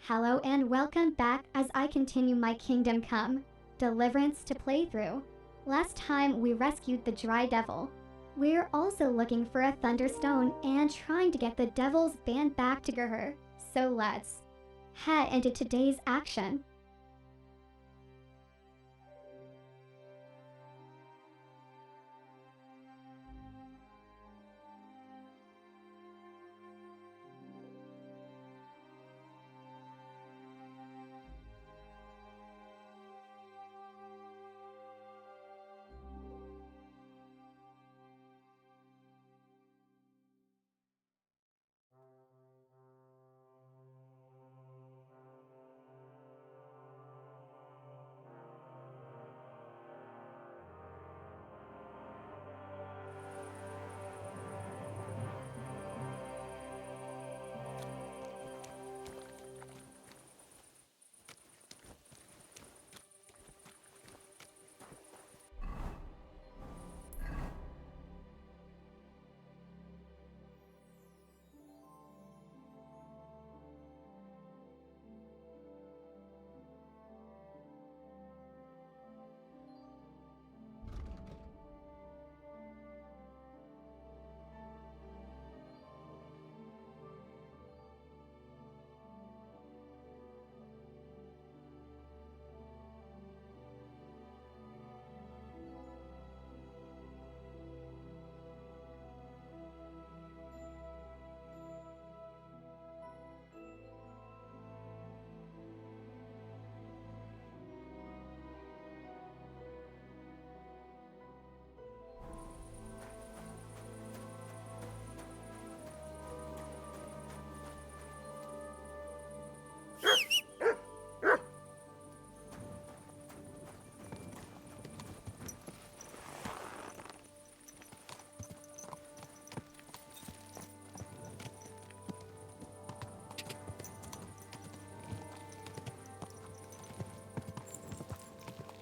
Hello and welcome back as I continue my Kingdom Come Deliverance to playthrough. Last time we rescued the Dry Devil. We're also looking for a Thunderstone and trying to get the Devil's band back to Gerher. So let's head into today's action.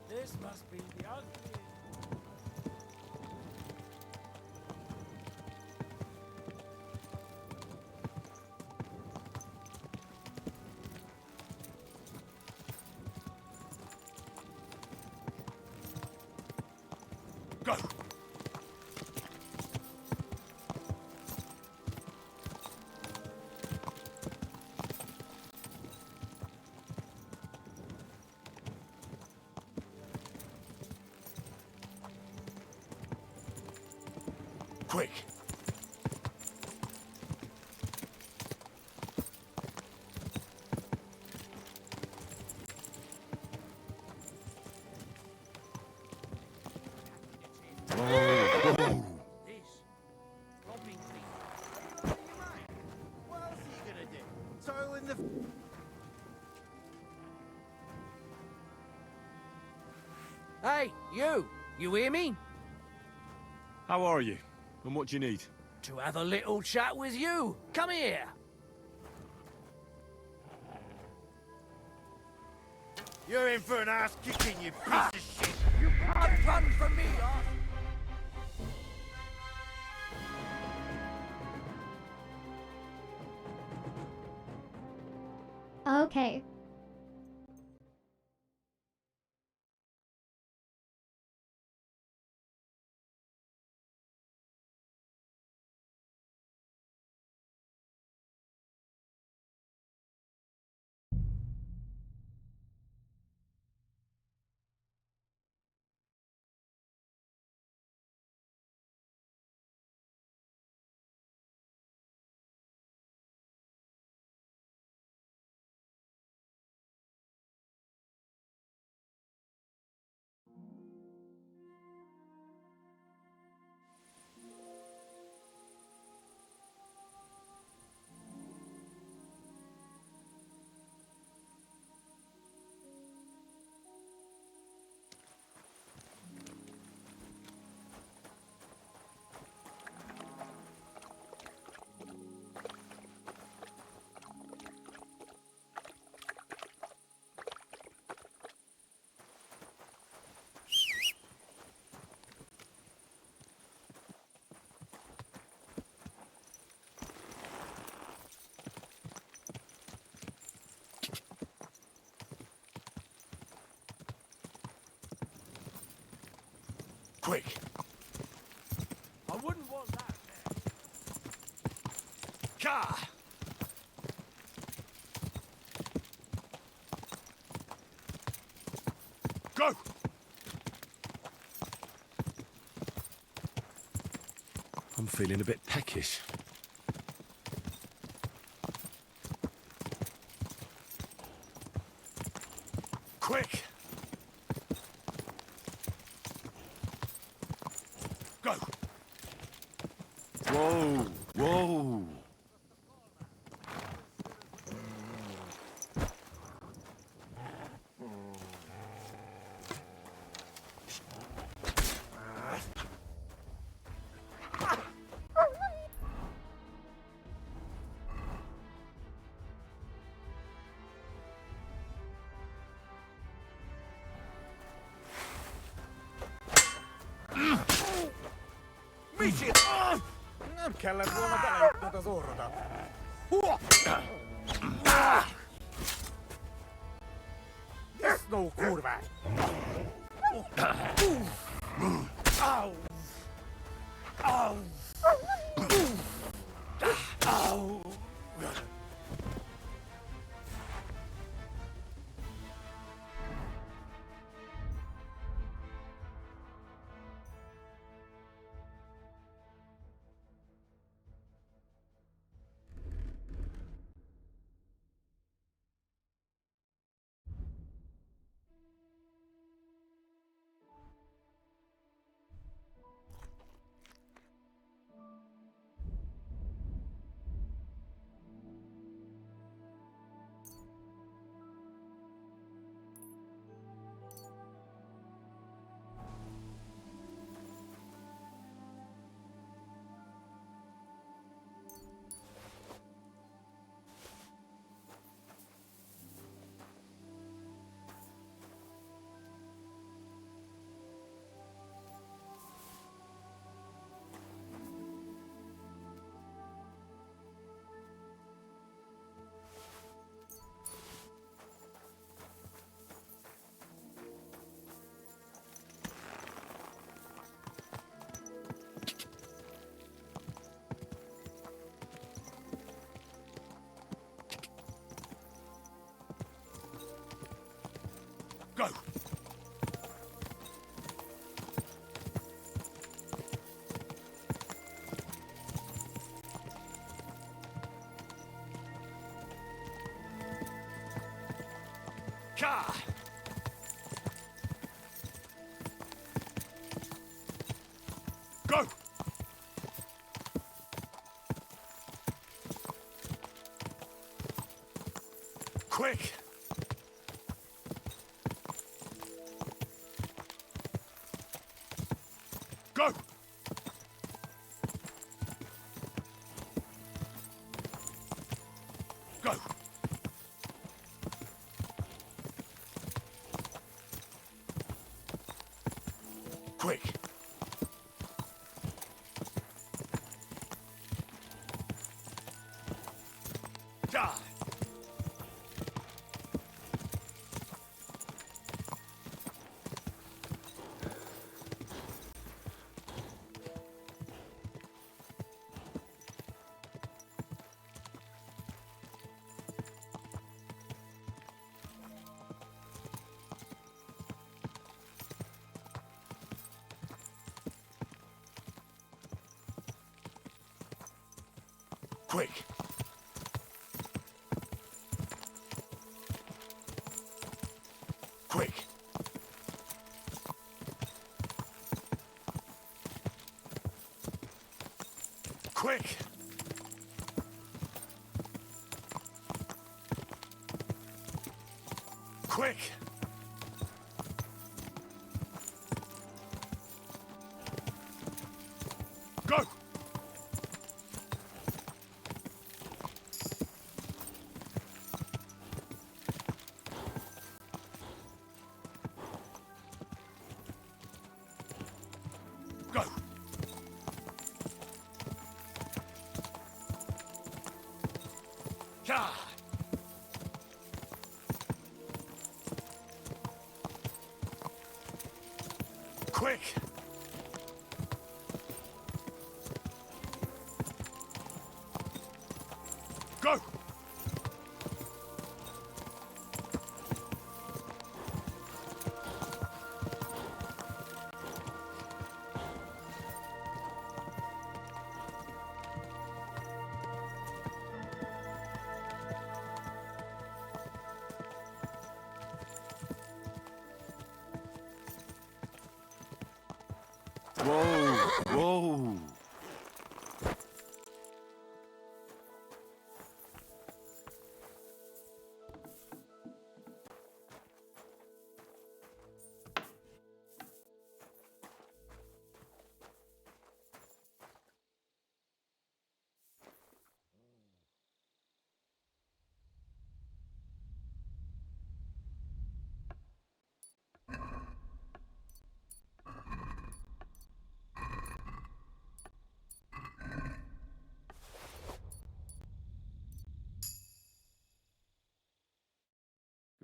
This must be the ugly. Go! Quick! This robbing me. What else are you gonna do? Throw in the... Hey, you! You hear me? How are you? And what do you need? To have a little chat with you. Come here. You're in for an ass kicking, you piece of shit! You can't run from me, arse. Okay, Quick! I wouldn't want that. Car! Go! I'm feeling a bit peckish. Quick! Go! Whoa! Whoa! Kelle vuonna tällä tätä sorta. Yes, no kurva. Au. Au. Au. Go! Car! Go! Quick! Go! Go! Quick! Die! Quick! Quick! Quick! Quick! Go! Go! Yeah! Quick! Whoa, whoa.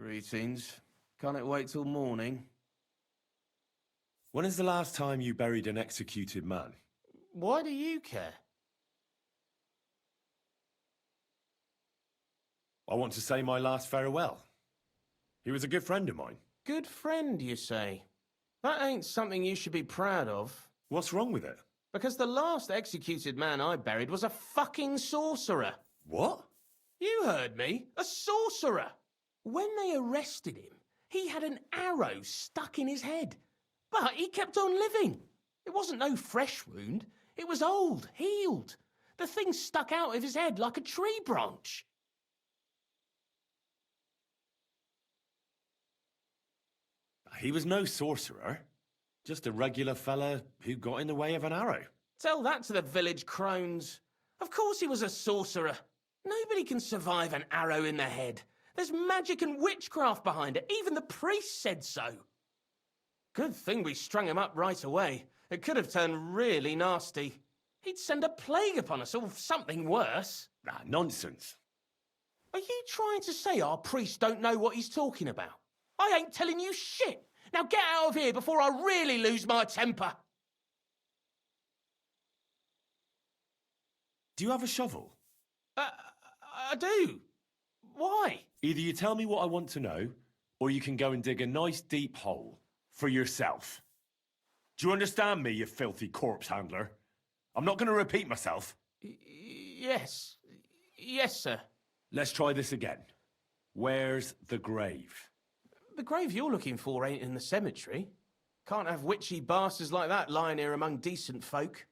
Greetings. Can't it wait till morning? When is the last time you buried an executed man? Why do you care? I want to say my last farewell. He was a good friend of mine. Good friend, you say? That ain't something you should be proud of. What's wrong with it? Because the last executed man I buried was a fucking sorcerer. What? You heard me. A sorcerer. When they arrested him, he had an arrow stuck in his head. But he kept on living. It wasn't no fresh wound. It was old, healed. The thing stuck out of his head like a tree branch. He was no sorcerer. Just a regular fella who got in the way of an arrow. Tell that to the village crones. Of course he was a sorcerer. Nobody can survive an arrow in the head. There's magic and witchcraft behind it. Even the priest said so. Good thing we strung him up right away. It could have turned really nasty. He'd send a plague upon us or something worse. Ah, nonsense. Are you trying to say our priest don't know what he's talking about? I ain't telling you shit. Now get out of here before I really lose my temper. Do you have a shovel? I do. Why? Either you tell me what I want to know, or you can go and dig a nice deep hole for yourself. Do you understand me, you filthy corpse handler? I'm not going to repeat myself. Yes. Yes, sir. Let's try this again. Where's the grave? The grave you're looking for ain't in the cemetery. Can't have witchy bastards like that lying here among decent folk.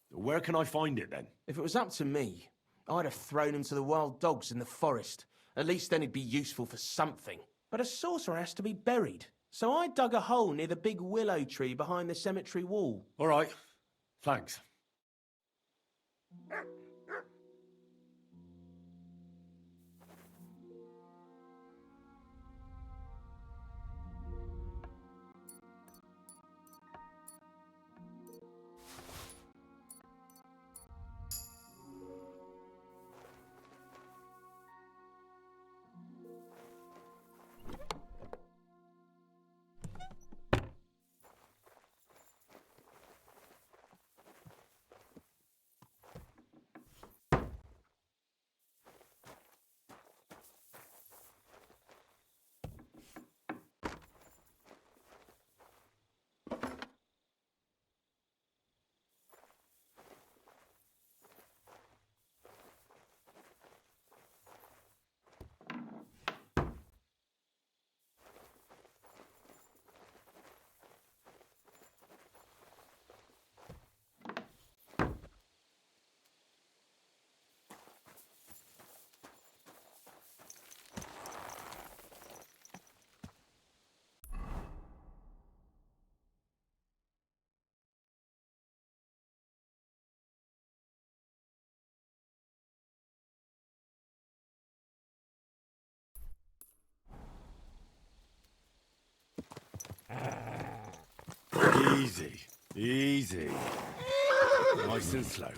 Where can I find it, then? If it was up to me, I'd have thrown him to the wild dogs in the forest. At least then he'd be useful for something. But a sorcerer has to be buried. So I dug a hole near the big willow tree behind the cemetery wall. All right. Thanks. Easy. Easy. Nice and slow.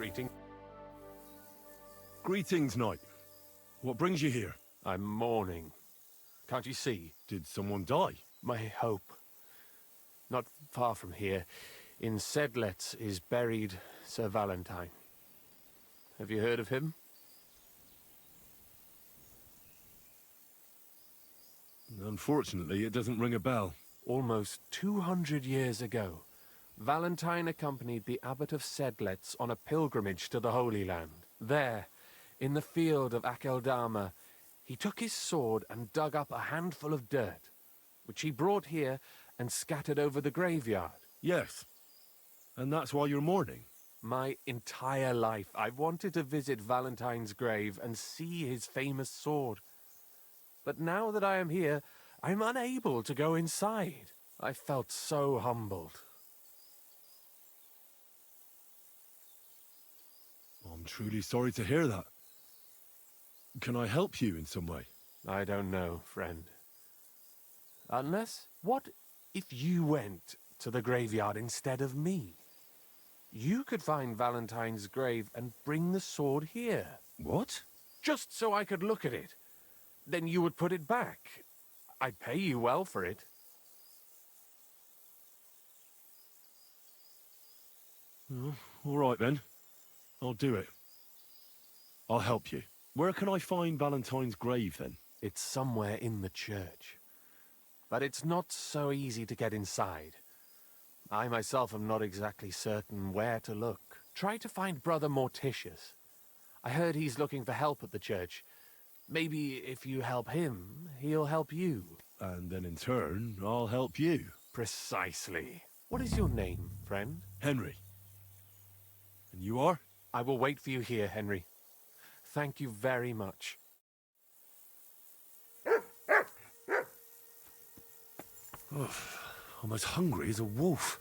Greeting. Greetings, knight. What brings you here? I'm mourning. Can't you see? Did someone die? My hope. Not far from here, in Sedlets, is buried Sir Valentine. Have you heard of him? Unfortunately, it doesn't ring a bell. Almost 200 years ago, Valentine accompanied the abbot of Sedlets on a pilgrimage to the Holy Land. There, in the field of Akeldama, he took his sword and dug up a handful of dirt, which he brought here and scattered over the graveyard. Yes. And that's why you're mourning? My entire life, I've wanted to visit Valentine's grave and see his famous sword. But now that I am here, I'm unable to go inside. I felt so humbled. I'm truly sorry to hear that. Can I help you in some way? I don't know, friend. Unless, what if you went to the graveyard instead of me? You could find Valentine's grave and bring the sword here. What? Just so I could look at it. Then you would put it back. I'd pay you well for it. Oh, all right then. I'll do it. I'll help you. Where can I find Valentine's grave then? It's somewhere in the church. But it's not so easy to get inside. I myself am not exactly certain where to look. Try to find Brother Morticius. I heard he's looking for help at the church. Maybe if you help him, he'll help you. And then in turn, I'll help you. Precisely. What is your name, friend? Henry. And you are? I will wait for you here, Henry. Thank you very much. Oh, I'm as hungry as a wolf.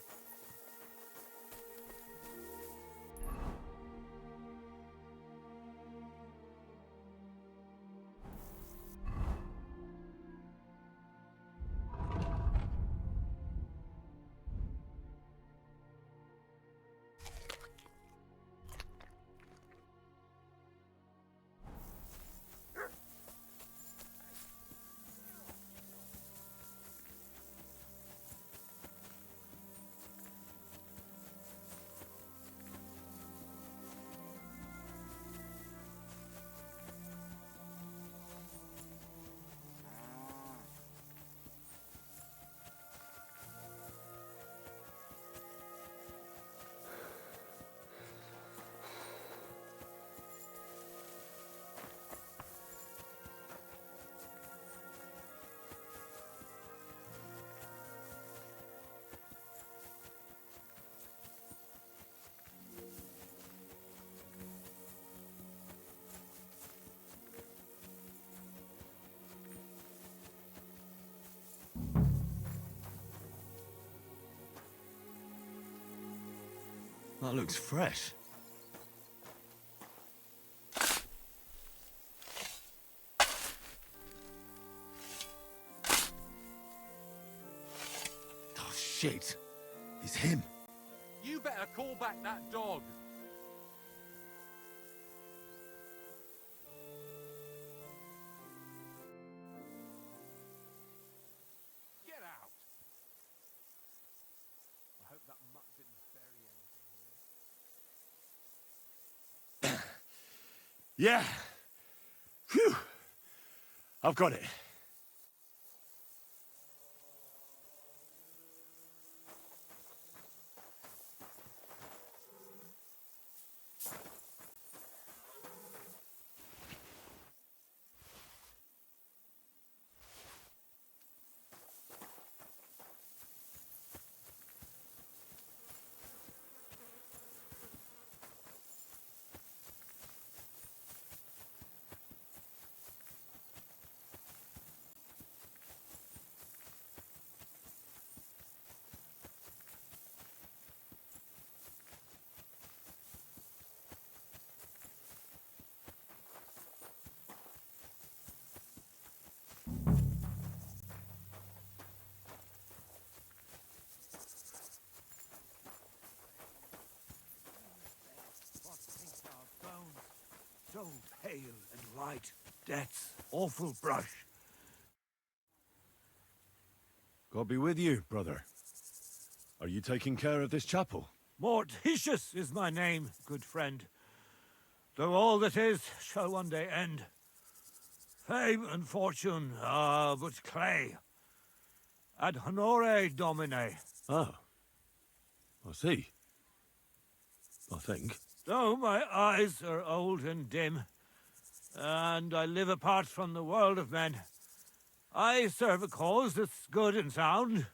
That looks fresh. Oh, shit. It's him. You better call back that dog. Get out. I hope that mutt didn't bury anything here. Yeah. Phew. I've got it. pale and white. Death's awful brush. God be with you, brother. Are you taking care of this chapel? Mortitius is my name, good friend. Though all that is shall one day end. Fame and fortune are but clay. Ad honore domine. Oh. I see. I think. Though my eyes are old and dim, and I live apart from the world of men, I serve a cause that's good and sound,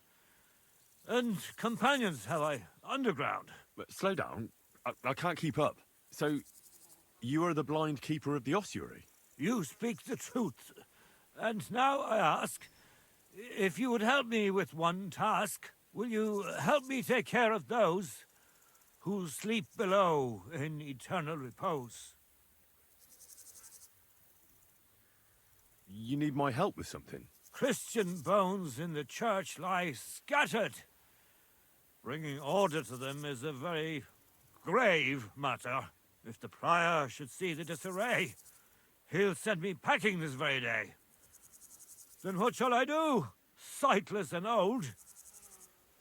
and companions have I underground. But slow down. I can't keep up. So, you are the blind keeper of the ossuary? You speak the truth, and now I ask, if you would help me with one task, will you help me take care of those who sleep below in eternal repose? You need my help with something? Christian bones in the church lie scattered. Bringing order to them is a very grave matter. If the prior should see the disarray, he'll send me packing this very day. Then what shall I do, sightless and old?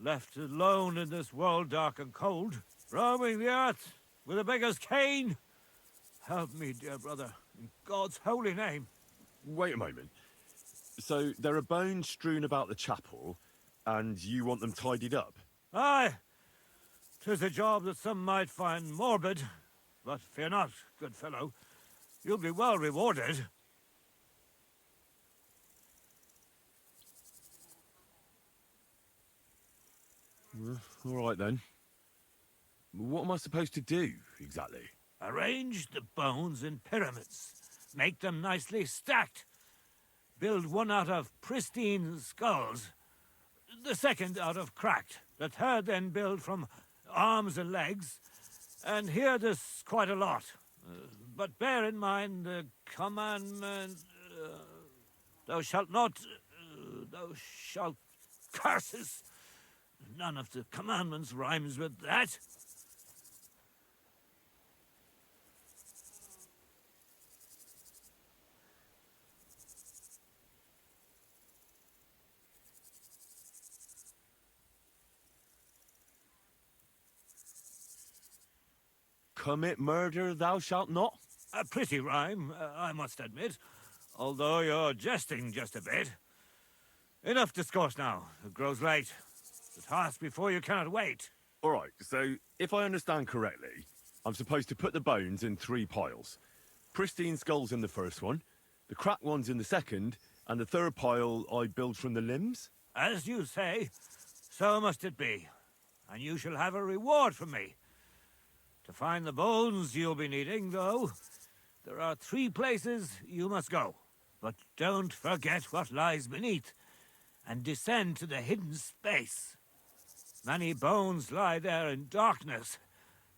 Left alone in this world dark and cold, roaming the earth with a beggar's cane? Help me, dear brother, in God's holy name. Wait a moment. So, there are bones strewn about the chapel, and you want them tidied up? Aye, 'tis a job that some might find morbid, but fear not, good fellow. You'll be well rewarded. All right, then. What am I supposed to do, exactly? Arrange the bones in pyramids. Make them nicely stacked. Build one out of pristine skulls, the second out of cracked, the third then build from arms and legs, and here there's quite a lot. But bear in mind the commandment, thou shalt not, thou shalt curses. None of the commandments rhymes with that. Commit murder thou shalt not? A pretty rhyme, I must admit, although you're jesting just a bit. Enough discourse now. It grows late. The task before you cannot wait. All right, so if I understand correctly, I'm supposed to put the bones in 3 piles. Pristine skulls in the first one, the cracked ones in the second, and the third pile I build from the limbs? As you say, so must it be. And you shall have a reward from me. To find the bones you'll be needing, though, there are 3 places you must go. But don't forget what lies beneath, and descend to the hidden space. Many bones lie there in darkness,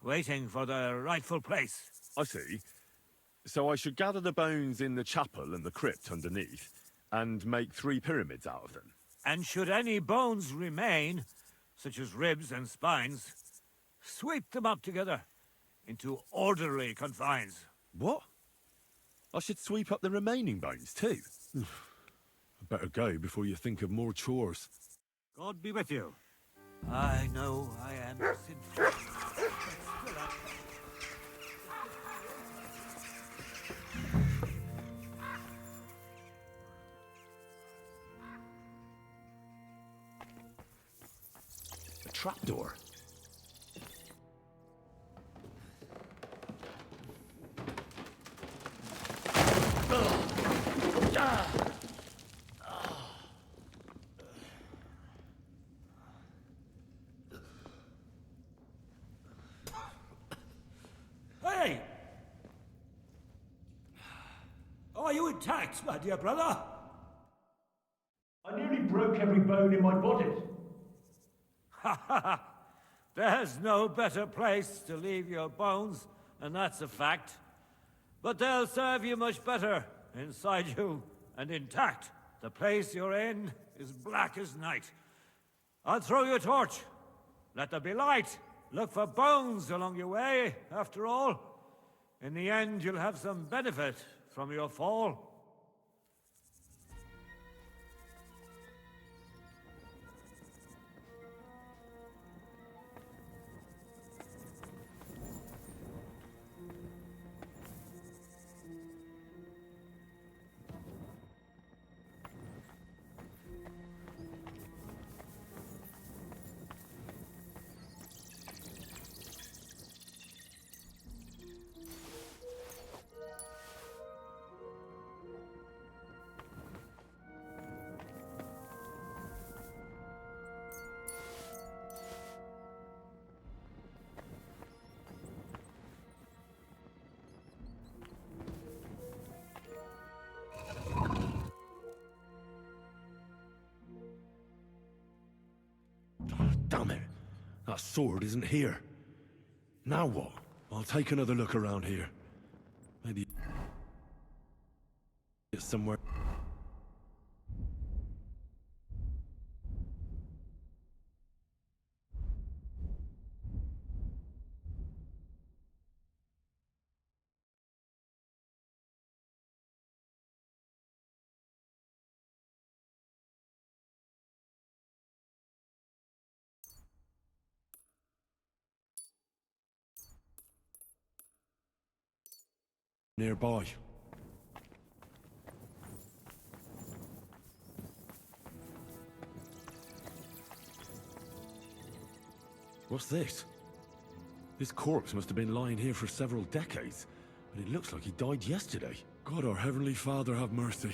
waiting for their rightful place. I see. So I should gather the bones in the chapel and the crypt underneath, and make 3 pyramids out of them. And should any bones remain, such as ribs and spines, sweep them up together into orderly confines. What? I should sweep up the remaining bones too? I better go before you think of more chores. God be with you. I know I am sinful. A trapdoor. Hey! Are you intact, my dear brother? I nearly broke every bone in my body. Ha ha ha! There's no better place to leave your bones, and that's a fact. But they'll serve you much better inside you and intact. The place you're in is black as night. I'll throw you a torch. Let there be light. Look for bones along your way, after all. In the end, you'll have some benefit from your fall. Damn it! That sword isn't here. Now what? I'll take another look around here. Maybe it's somewhere nearby. What's this? This corpse must have been lying here for several decades, but it looks like he died yesterday. God, our Heavenly Father, have mercy.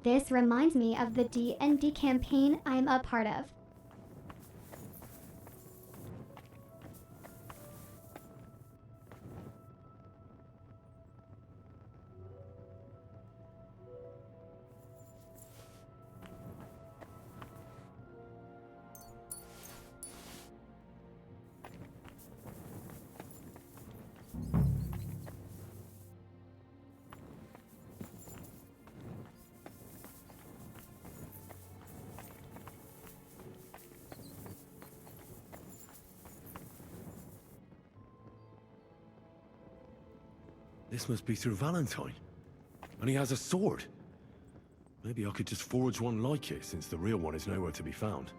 This reminds me of the D&D campaign I'm a part of. This must be Sir Valentine. And he has a sword. Maybe I could just forge one like it, since the real one is nowhere to be found.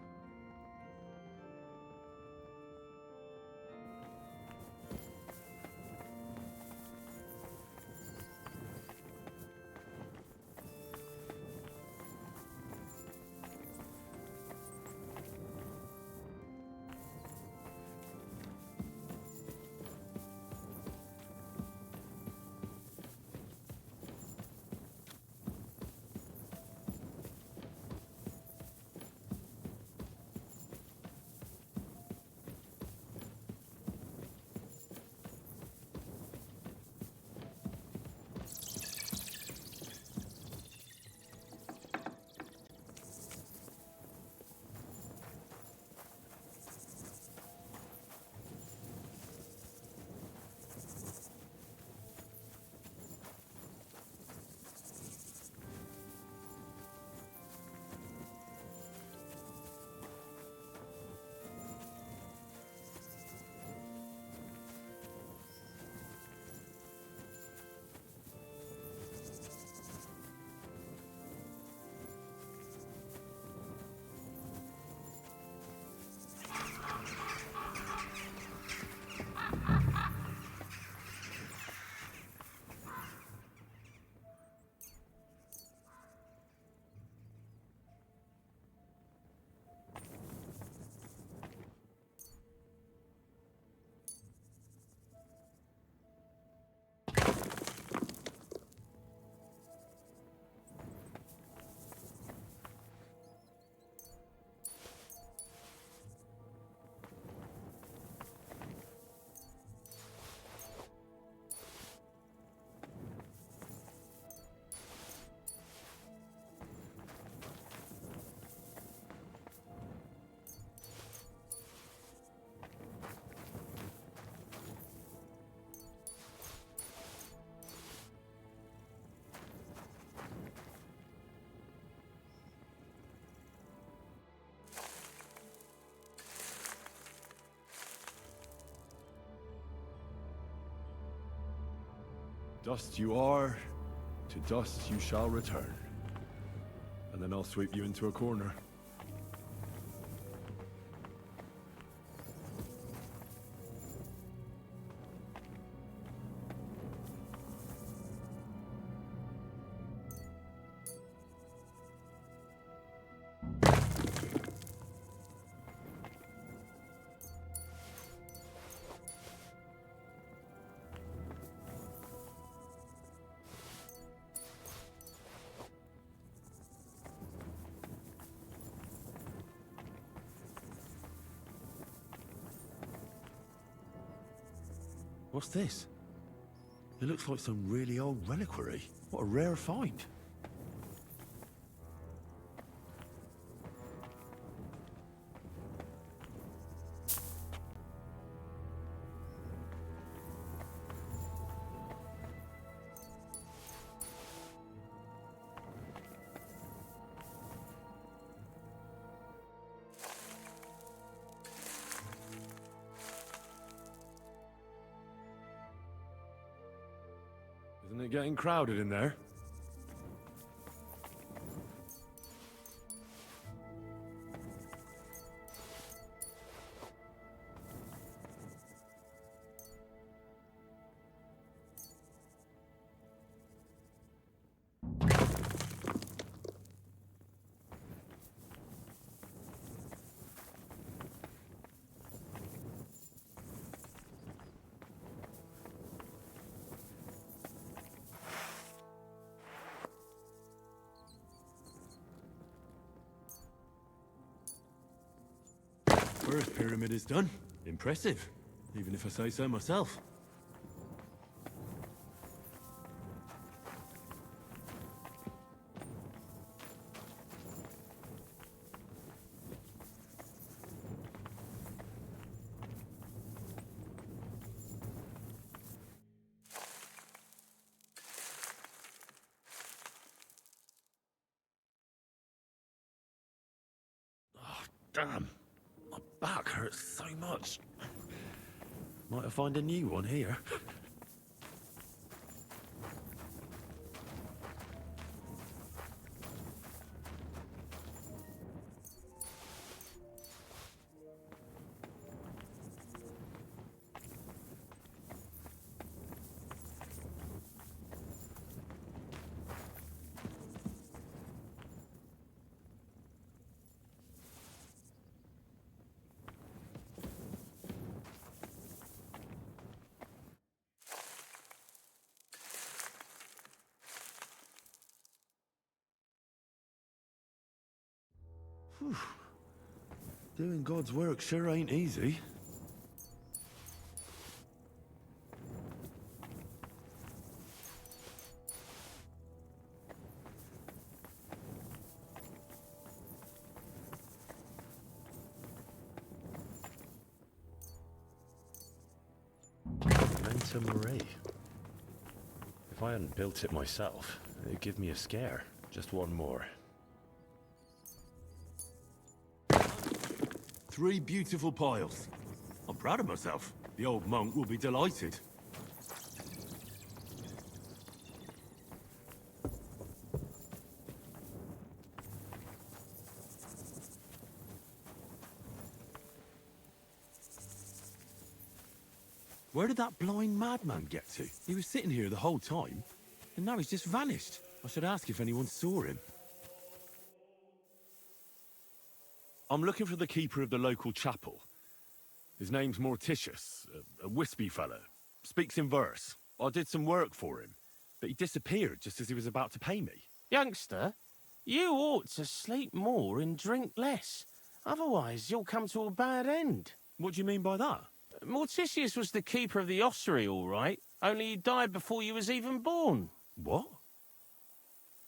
Dust you are, to dust you shall return. And then I'll sweep you into a corner. What's this? It looks like some really old reliquary. What a rare find. Isn't it getting crowded in there? First pyramid is done. Impressive, even if I say so myself. Oh, damn. My back hurts so much. Might I find a new one here? Whew. Doing God's work sure ain't easy. Menta Marie. If I hadn't built it myself, it'd give me a scare. Just one more. 3 beautiful piles. I'm proud of myself. The old monk will be delighted. Where did that blind madman get to? He was sitting here the whole time, and now he's just vanished. I should ask if anyone saw him. I'm looking for the keeper of the local chapel. His name's Morticius, a wispy fellow. Speaks in verse. I did some work for him, but he disappeared just as he was about to pay me. Youngster, you ought to sleep more and drink less. Otherwise, you'll come to a bad end. What do you mean by that? Morticius was the keeper of the ossuary, all right. Only he died before you was even born. What?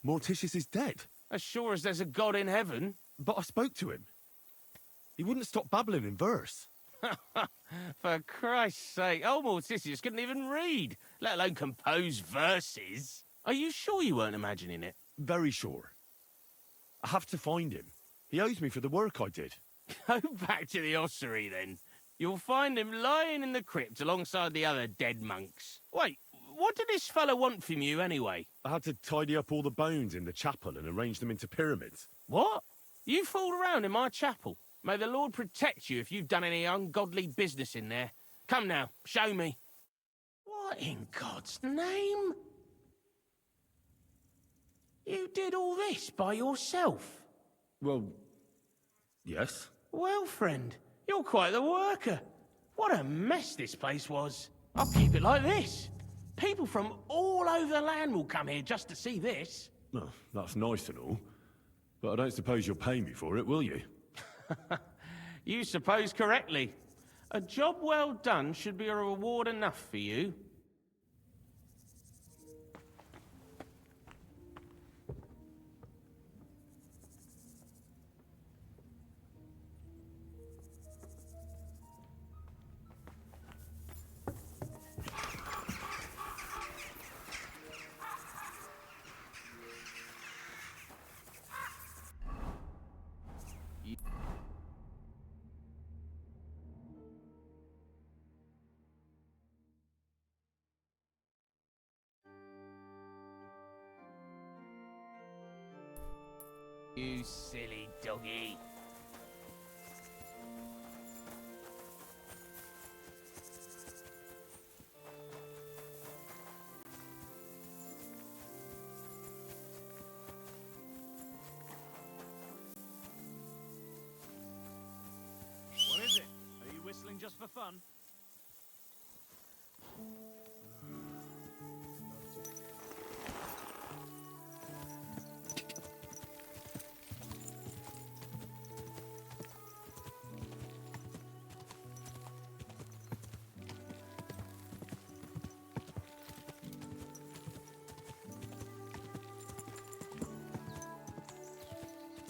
Morticius is dead? As sure as there's a God in heaven. But I spoke to him. He wouldn't stop babbling in verse. For Christ's sake, old Morticius couldn't even read, let alone compose verses. Are you sure you weren't imagining it? Very sure. I have to find him. He owes me for the work I did. Go back to the ossuary, then. You'll find him lying in the crypt alongside the other dead monks. Wait, What did this fella want from you, anyway? I had to tidy up all the bones in the chapel and arrange them into pyramids. What? You fooled around in my chapel? May the Lord protect you if you've done any ungodly business in there. Come now, show me. What in God's name? You did all this by yourself? Well, yes. Well, friend, you're quite the worker. What a mess this place was. I'll keep it like this. People from all over the land will come here just to see this. Well, that's nice and all. But I don't suppose you'll pay me for it, will you? You suppose correctly. A job well done should be a reward enough for you. You silly doggy. What is it? Are you whistling just for fun?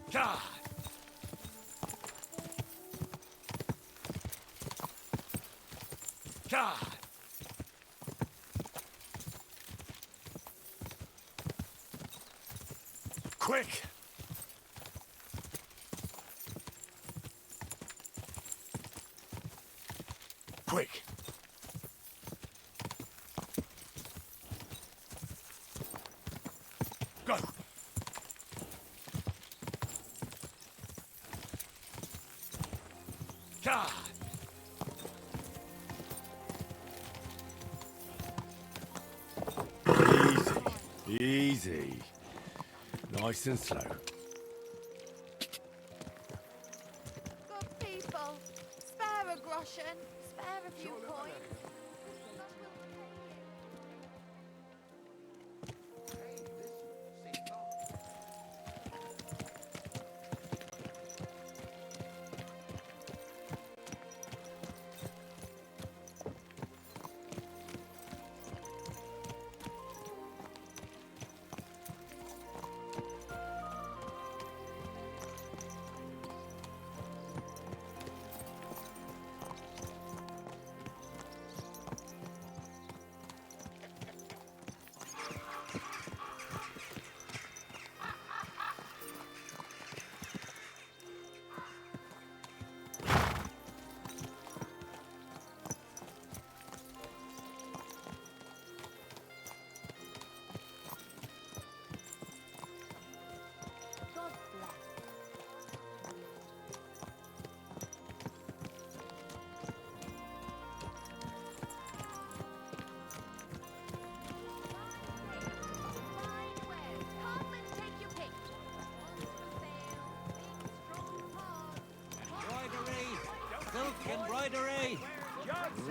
God! God! Quick! Quick! Go! God! Easy. Nice and slow. Good people, spare a groschen, spare a few coins. God bless. Embroidery! Silk embroidery!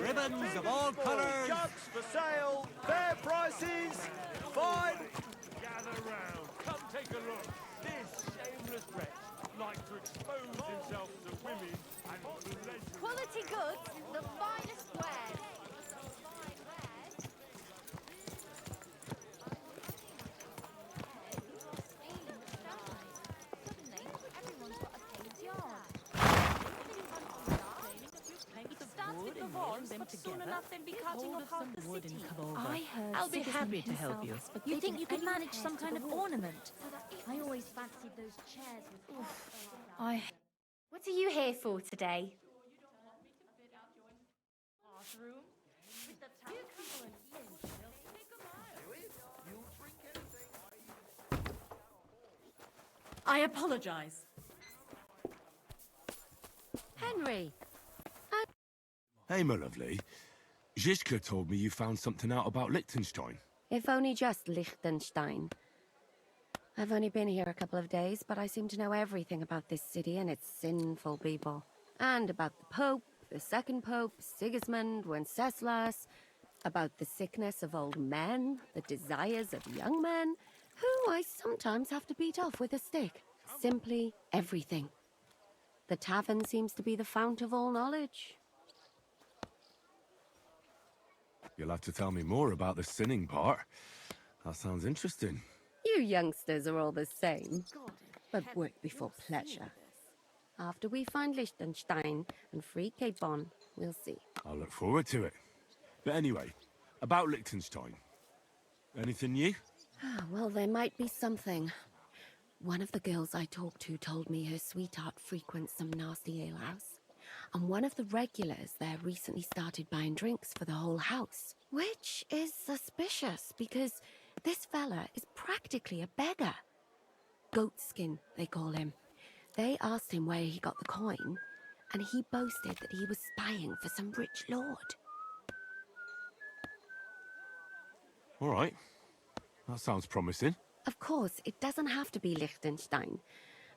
Ribbons of all colours! Jugs for sale, fair prices, fine. Gather round. Come take a look. This shameless wretch likes to expose himself to women and pleasure. Quality goods, the finest wares. Soon enough they'll be cutting off half the city. I heard I'll be Sigismund happy to help you. himself, but You they think didn't you could any manage repairs some to kind the of wall. ornament? I always fancied those chairs with. I... What are you here for today? Bathroom? With the towel. I apologize. Henry, Hey, my lovely. Zizka told me you found something out about Liechtenstein. if only just Liechtenstein. I've only been here a couple of days, but I seem to know everything about this city and its sinful people. And about the Pope, the second Pope, Sigismund, Wenceslas, about the sickness of old men, the desires of young men, who I sometimes have to beat off with a stick. Simply everything. The tavern seems to be the fount of all knowledge. You'll have to tell me more about the sinning part. That sounds interesting. You youngsters are all the same, but work before pleasure. After we find Liechtenstein and free Cape Bon, we'll see. I'll look forward to it. But anyway, about Liechtenstein. Anything new? Well, there might be something. One of the girls I talked to told me her sweetheart frequents some nasty alehouse. And one of the regulars there recently started buying drinks for the whole house. Which is suspicious, because this fella is practically a beggar. Goatskin, they call him. They asked him where he got the coin, and he boasted that he was spying for some rich lord. All right. That sounds promising. Of course, it doesn't have to be Liechtenstein,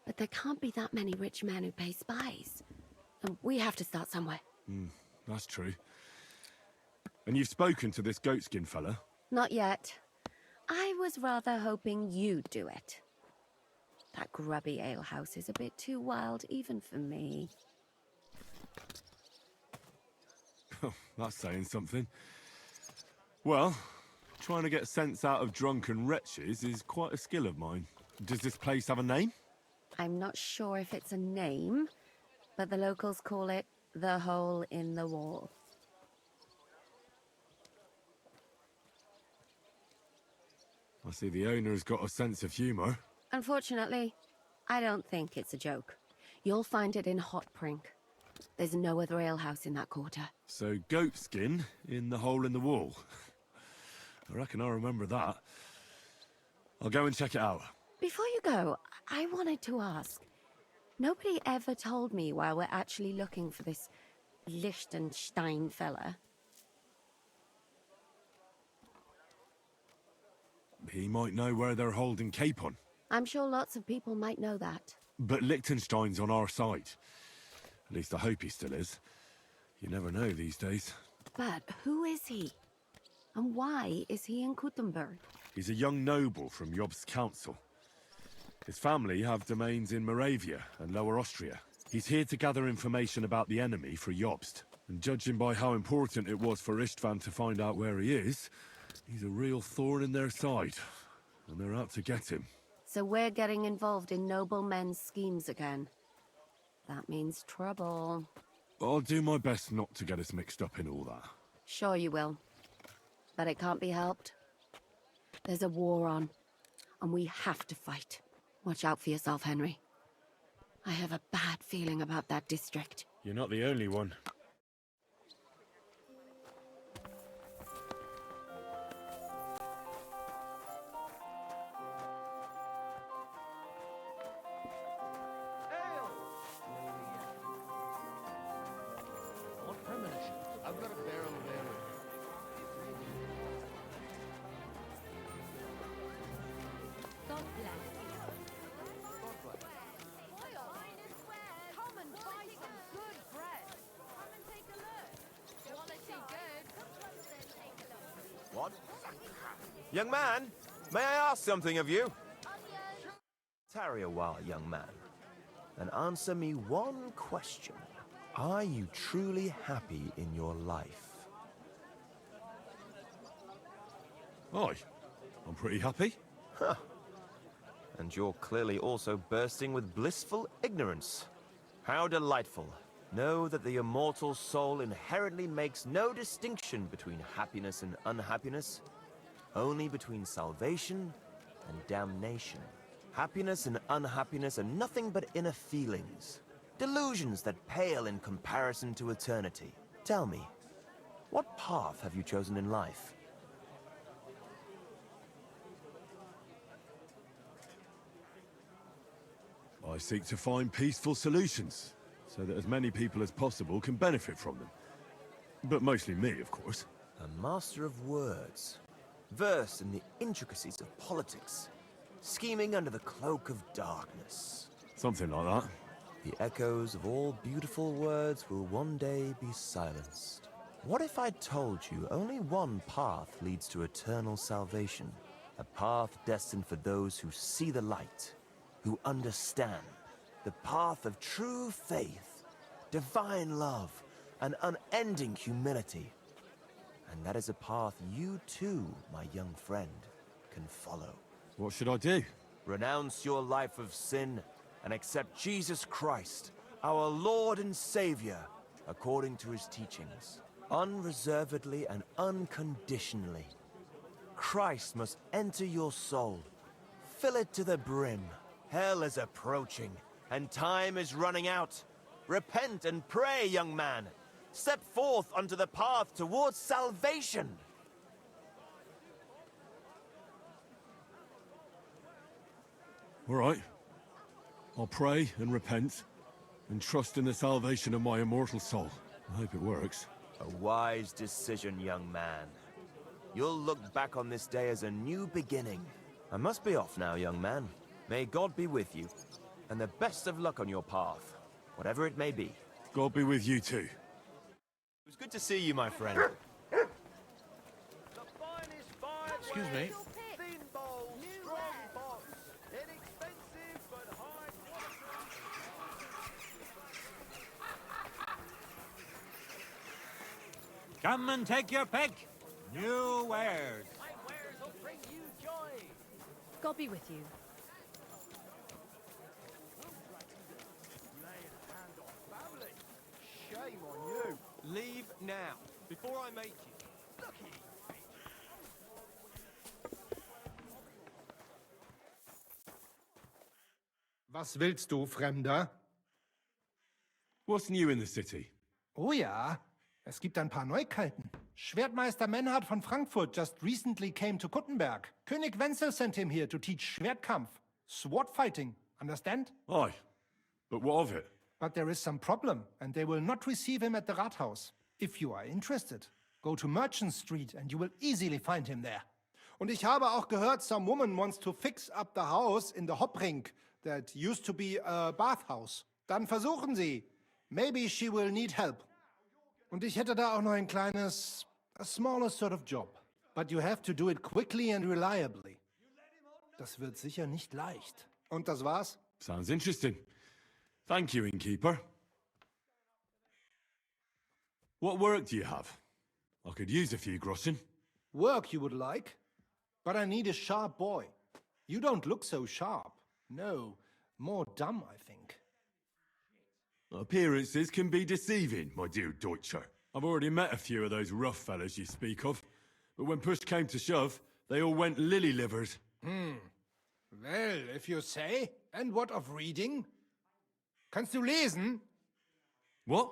but there can't be that many rich men who pay spies. And we have to start somewhere. That's true. And you've spoken to this goatskin fella? Not yet. I was rather hoping you'd do it. That grubby alehouse is a bit too wild even for me. That's saying something. Well, trying to get sense out of drunken wretches is quite a skill of mine. Does this place have a name? I'm not sure if it's a name, but the locals call it the Hole in the Wall. I see the owner's got a sense of humour. Unfortunately, I don't think it's a joke. You'll find it in Hot Prink. There's no other alehouse in that quarter. So goatskin in the hole in the wall. I reckon I'll remember that. I'll go and check it out. Before you go, I wanted to ask. Nobody ever told me why we're actually looking for this Liechtenstein fella. He might know where they're holding Capon. I'm sure lots of people might know that. But Liechtenstein's on our side. At least I hope he still is. You never know these days. But who is he? And why is he in Kuttenberg? He's a young noble from Jobst's council. His family have domains in Moravia and Lower Austria. He's here to gather information about the enemy for Jobst. And judging by how important it was for Istvan to find out where he is, he's a real thorn in their side. And they're out to get him. So we're getting involved in noble men's schemes again. That means trouble. I'll do my best not to get us mixed up in all that. Sure you will. But it can't be helped. There's a war on, and we have to fight. Watch out for yourself, Henry. I have a bad feeling about that district. You're not the only one. I've got a barrel of ale. God bless. Come and buy some good bread. Come and take a look. Quality good. What? Young man, may I ask something of you? Tarry a while, young man, and answer me one question. Are you truly happy in your life? Aye, I'm pretty happy. Huh. And you're clearly also bursting with blissful ignorance. How delightful. Know that the immortal soul inherently makes no distinction between happiness and unhappiness, only between salvation and damnation. Happiness and unhappiness are nothing but inner feelings. Delusions that pale in comparison to eternity. Tell me, what path have you chosen in life? seek to find peaceful solutions, so that as many people as possible can benefit from them. But mostly me, of course. A master of words, versed in the intricacies of politics, scheming under the cloak of darkness. Something like that. The echoes of all beautiful words will one day be silenced. What if I told you only one path leads to eternal salvation? A path destined for those who see the light, who understand. The path of true faith, divine love, and unending humility. And that is a path you too, my young friend, can follow. What should I do? Renounce your life of sin and accept Jesus Christ, our Lord and Savior, according to his teachings, unreservedly and unconditionally. Christ must enter your soul. Fill it to the brim. Hell is approaching, and time is running out. Repent and pray, young man. Step forth onto the path towards salvation. All right. I'll pray and repent, and trust in the salvation of my immortal soul. I hope it works. A wise decision, young man. You'll look back on this day as a new beginning. I must be off now, young man. May God be with you, and the best of luck on your path, whatever it may be. God be with you too. It was good to see you, my friend. Excuse me. Come and take your pick. New wares. My wares will bring you joy. God be with you. Shame on you. Leave now, before I make you. Was willst du, Fremder? What's new in the city? Oh ja, es gibt ein paar Neuigkeiten. Schwertmeister Menhard von Frankfurt just recently came to Kuttenberg. König Wenzel sent him here to teach Schwertkampf. Sword fighting, understand? Aye. But what of it? But there is some problem, and they will not receive him at the Rathaus. If you are interested, go to Merchant Street and you will easily find him there. Und ich habe auch gehört, some woman wants to fix up the house in the Hopring that used to be a bathhouse. Dann versuchen Sie. Maybe she will need help. Und ich hätte da auch noch ein kleines, a smaller sort of job. But you have to do it quickly and reliably. Das wird sicher nicht leicht. Und das war's? Sounds interesting. Thank you, innkeeper. What work do you have? I could use a few groschen. Work you would like? But I need a sharp boy. You don't look so sharp. No, more dumb, I think. Appearances can be deceiving, my dear Deutscher. I've already met a few of those rough fellas you speak of. But when push came to shove, they all went lily-livers. Well, if you say. And what of reading? Kannst du lesen? What?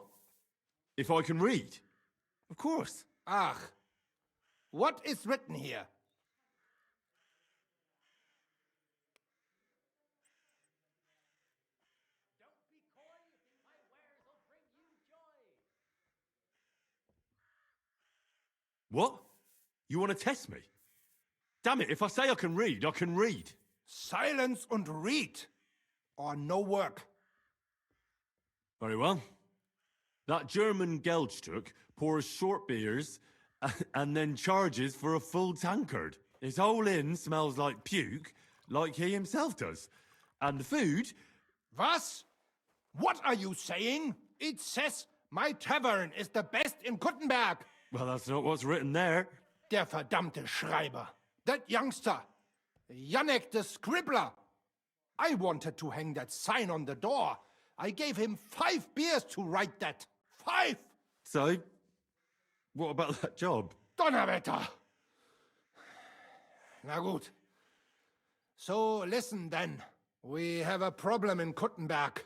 If I can read? Of course. Ach, what is written here? What? You want to test me? Damn it, if I say I can read, I can read. Silence and read, or no work. Very well. That German Geldstück pours short beers and then charges for a full tankard. His whole inn smells like puke, like he himself does. And the food... Was? What are you saying? It says my tavern is the best in Kuttenberg. Well, that's not what's written there. Der verdammte Schreiber. That youngster. Janek the scribbler. I wanted to hang that sign on the door. I gave him 5 beers to write that. 5! So, what about that job? Donnerwetter! Na gut. So, listen then. We have a problem in Kuttenberg.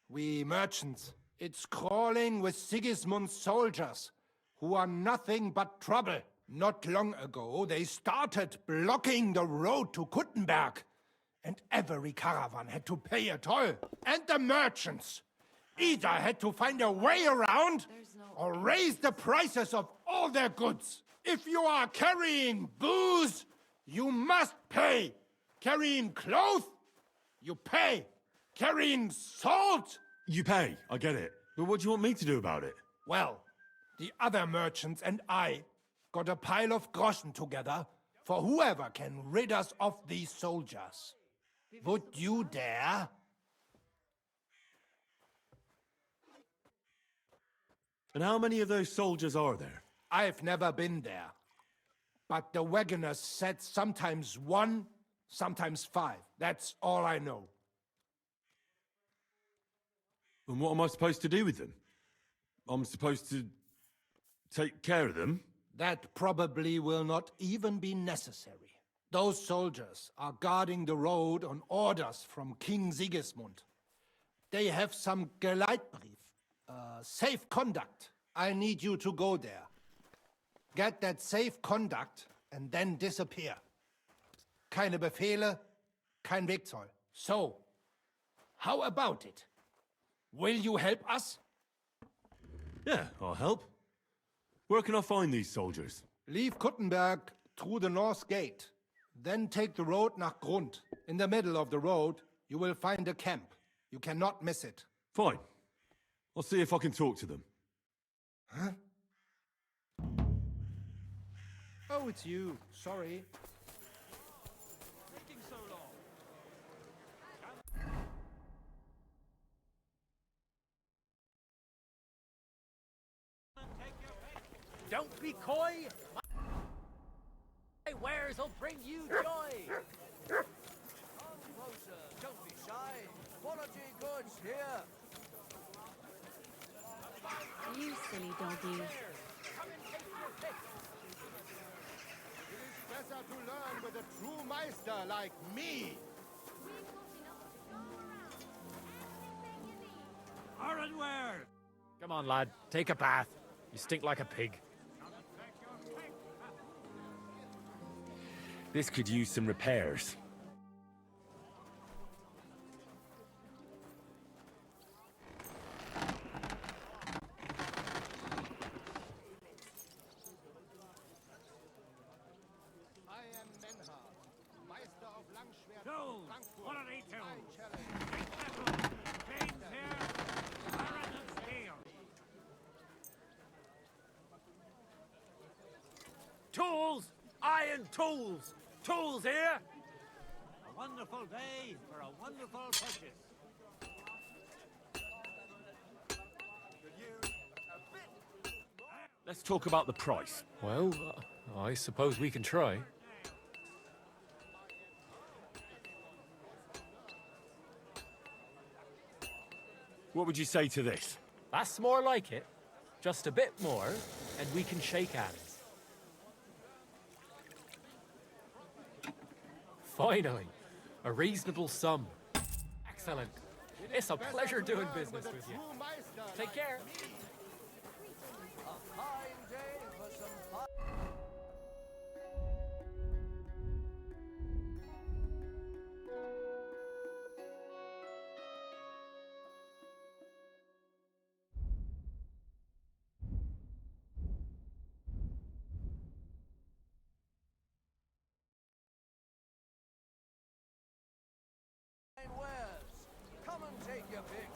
We merchants. It's crawling with Sigismund's soldiers, who are nothing but trouble. Not long ago, they started blocking the road to Kuttenberg. And every caravan had to pay a toll. And the merchants either had to find a way around or raise the prices of all their goods. If you are carrying booze, you must pay. Carrying clothes, you pay. Carrying salt, You pay, I get it. But what do you want me to do about it? well, the other merchants and I got a pile of groschen together for whoever can rid us of these soldiers. Would you dare? And how many of those soldiers are there? I've never been there. But the wagoners said sometimes 1, sometimes 5. That's all I know. And what am I supposed to do with them? I'm supposed to take care of them? That probably will not even be necessary. Those soldiers are guarding the road on orders from King Sigismund. They have some Geleitbrief, safe conduct. I need you to go there. Get that safe conduct and then disappear. Keine Befehle, kein Wegzoll. So, how about it? Will you help us? Yeah, I'll help. Where can I find these soldiers? Leave Kuttenberg through the north gate. Then take the road nach Grund. In the middle of the road, you will find a camp. You cannot miss it. Fine. I'll see if I can talk to them. Huh? Oh, it's you. Sorry. Taking so long. Don't be coy. My wares will bring you joy. Come closer, don't be shy. Quality goods here. You silly doggy. It is better to learn with a true meister like me. Ironware! Come on, lad. Take a bath. You stink like a pig. This could use some repairs. I am Menhard, Meister of Langschwert Tools! from Frankfurt. Quality I tools! challenge. Big metal! Chains here! Iron and steel! Tools! Iron tools! Tools here! A wonderful day for a wonderful purchase. Let's talk about the price. Well, I suppose we can try. What would you say to this? That's more like it. Just a bit more, and we can shake hands. Finally, a reasonable sum. Excellent. It's a pleasure doing business with you. Take care. A fine day for some fun. Wares. Come and take your pick.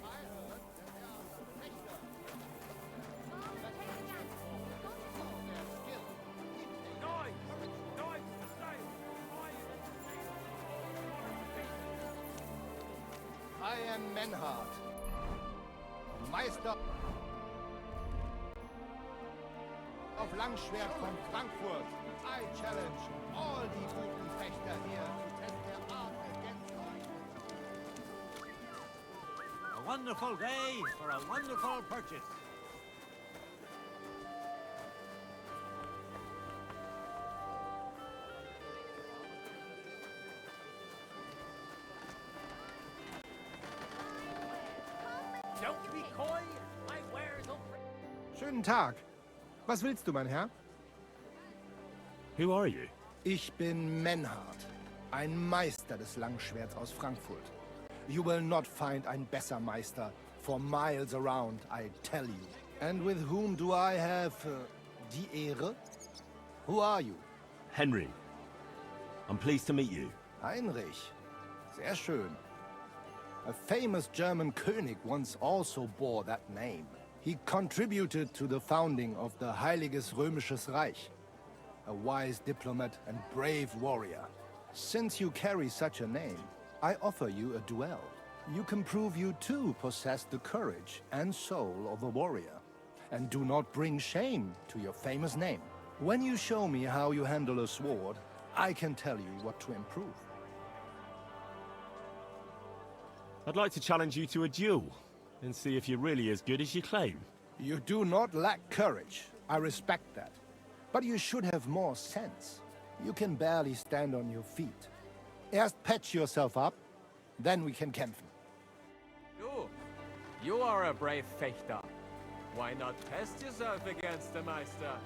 I am Menhard, Meister of Langschwert von Frankfurt. I challenge all die guten Fechter here to test their art against us. A wonderful day for a wonderful purchase. Don't be coy. My wares will bring... Schönen Tag. Was willst du, mein Herr? Who are you? Ich bin Menhard, Ein Meister des Langschwerts aus Frankfurt. You will not find ein besser Meister for miles around, I tell you. And with whom do I have die Ehre? Who are you? Henry. I'm pleased to meet you. Heinrich. Sehr schön. A famous German König once also bore that name. He contributed to the founding of the Heiliges Römisches Reich. A wise diplomat and brave warrior. Since you carry such a name, I offer you a duel. You can prove you too possess the courage and soul of a warrior. And do not bring shame to your famous name. When you show me how you handle a sword, I can tell you what to improve. I'd like to challenge you to a duel and see if you're really as good as you claim. You do not lack courage. I respect that. But you should have more sense. You can barely stand on your feet. Erst patch yourself up, then we can kämpfen. You are a brave fechter. Why not test yourself against the Meister?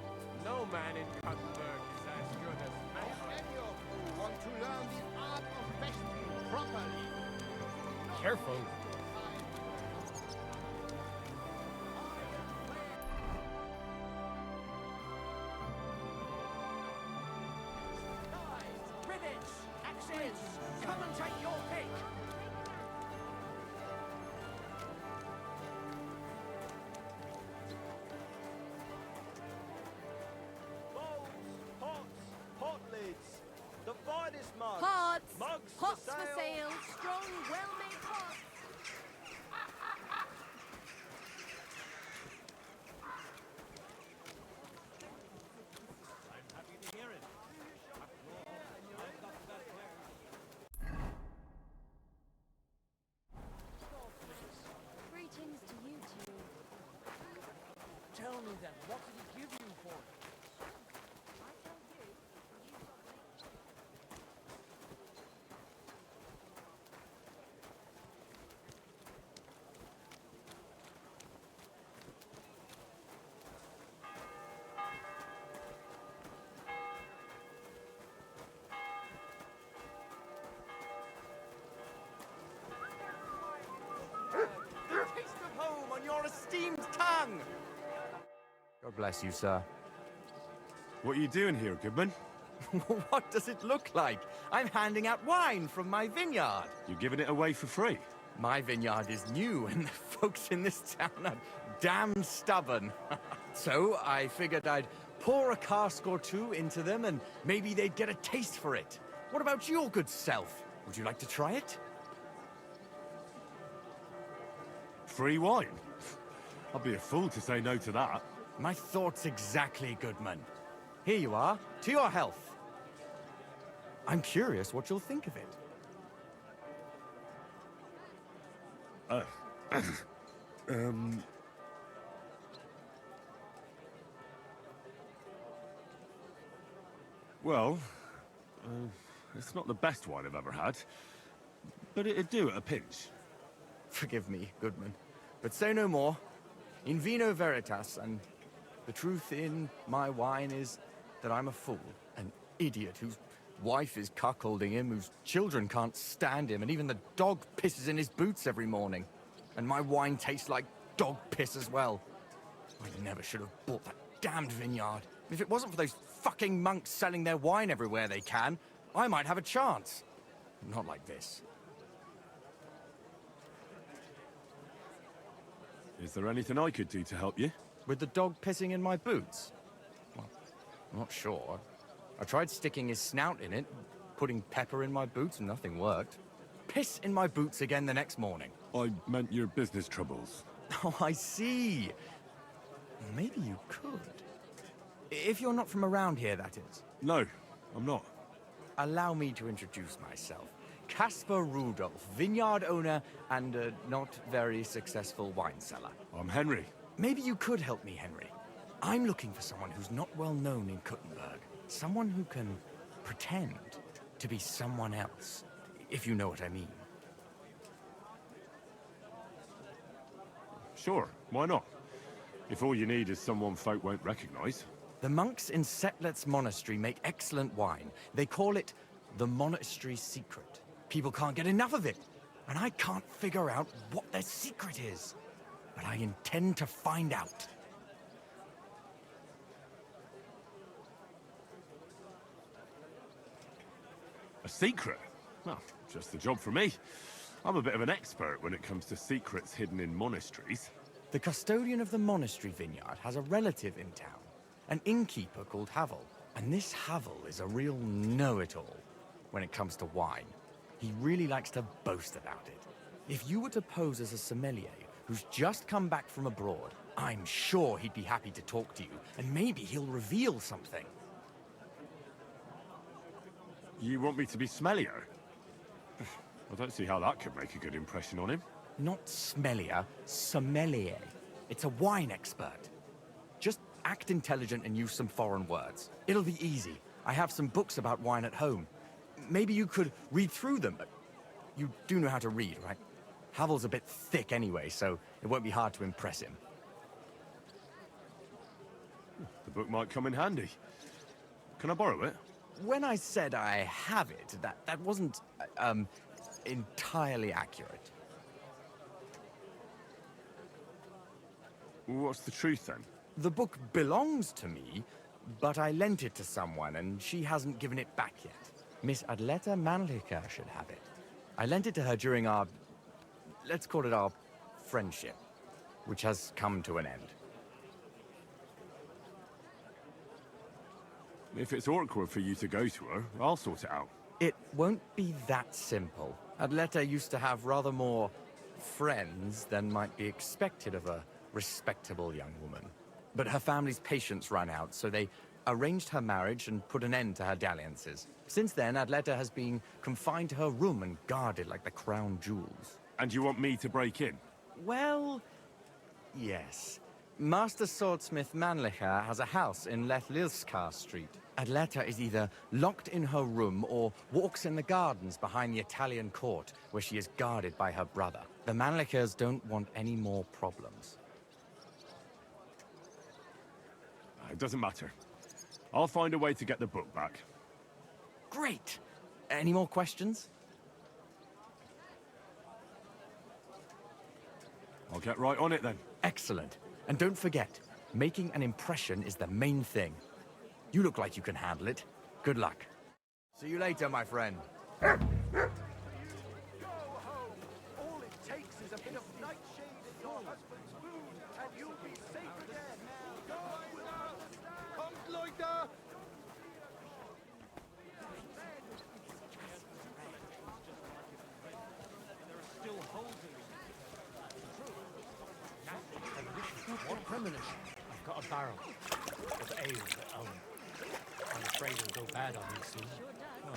No man in Kuttenberg is as good as Meister. Any of you want to learn the art of fechten properly? Careful. Rivets! Axes! Come and take your pick! Bowls, pots, pot lids, the finest mugs. Pots! Mugs Pots for for sale. sale! Strong, well-made pots! Greetings to you two. Tell me then, what did he give you for it? The taste of home on your esteemed tongue. God bless you, sir. What are you doing here, Goodman? What does it look like? I'm handing out wine from my vineyard. You're giving it away for free? My vineyard is new, and the folks in this town are damn stubborn. So I figured I'd pour a cask or two into them, and maybe they'd get a taste for it. What about your good self? Would you like to try it? Free wine? I'd be a fool to say no to that. My thoughts exactly, Goodman. Here you are, to your health. I'm curious what you'll think of it. Well, it's not the best wine I've ever had, but it'd do at a pinch. Forgive me, Goodman, but say no more. In vino veritas, and the truth in my wine is that I'm a fool, an idiot whose wife is cuckolding him, whose children can't stand him, and even the dog pisses in his boots every morning. And my wine tastes like dog piss as well. I never should have bought that damned vineyard. If it wasn't for those fucking monks selling their wine everywhere they can, I might have a chance. Not like this. Is there anything I could do to help you? With the dog pissing in my boots? Well, I'm not sure. I tried sticking his snout in it, putting pepper in my boots, and nothing worked. Piss in my boots again the next morning. I meant your business troubles. Oh, I see. Maybe you could. If you're not from around here, that is. No, I'm not. Allow me to introduce myself. Caspar Rudolph, vineyard owner and a not very successful wine seller. I'm Henry. Maybe you could help me, Henry. I'm looking for someone who's not well known in Kuttenberg. Someone who can pretend to be someone else, if you know what I mean. Sure, why not? If all you need is someone folk won't recognize. The monks in Setlet's monastery make excellent wine. They call it the monastery's secret. People can't get enough of it, and I can't figure out what their secret is. But I intend to find out. A secret? Well, just the job for me. I'm a bit of an expert when it comes to secrets hidden in monasteries. The custodian of the monastery vineyard has a relative in town, an innkeeper called Havel. And this Havel is a real know-it-all when it comes to wine. He really likes to boast about it. If you were to pose as a sommelier who's just come back from abroad, I'm sure he'd be happy to talk to you, and maybe he'll reveal something. You want me to be smellier? I don't see how that could make a good impression on him. Not smellier, sommelier. It's a wine expert. Just act intelligent and use some foreign words. It'll be easy. I have some books about wine at home. Maybe you could read through them. You do know how to read, right? Havel's a bit thick anyway, so it won't be hard to impress him. The book might come in handy. Can I borrow it? When I said I have it, that wasn't, entirely accurate. What's the truth, then? The book belongs to me, but I lent it to someone, and she hasn't given it back yet. Miss Adleta Mannlicher should have it. I lent it to her during our, let's call it our friendship, which has come to an end. If it's awkward for you to go to her, I'll sort it out. It won't be that simple. Adleta used to have rather more friends than might be expected of a respectable young woman. But her family's patience ran out, so they arranged her marriage and put an end to her dalliances. Since then, Adleta has been confined to her room and guarded like the crown jewels. And you want me to break in? Well, yes. Master Swordsmith Mannlicher has a house in Lethlilskar Street. Adleta is either locked in her room or walks in the gardens behind the Italian court, where she is guarded by her brother. The Mannlichers don't want any more problems. It doesn't matter. I'll find a way to get the book back. Great! Any more questions? I'll get right on it then. Excellent. And don't forget, making an impression is the main thing. You look like you can handle it. Good luck. See you later, my friend. Go home. All it takes is a bit of nightshade in your husband's food, and you'll be safe again. Go, kommt, Leute! What premonition? I've got a barrel of ale at home. I'm afraid it'll go bad on me soon. Oh.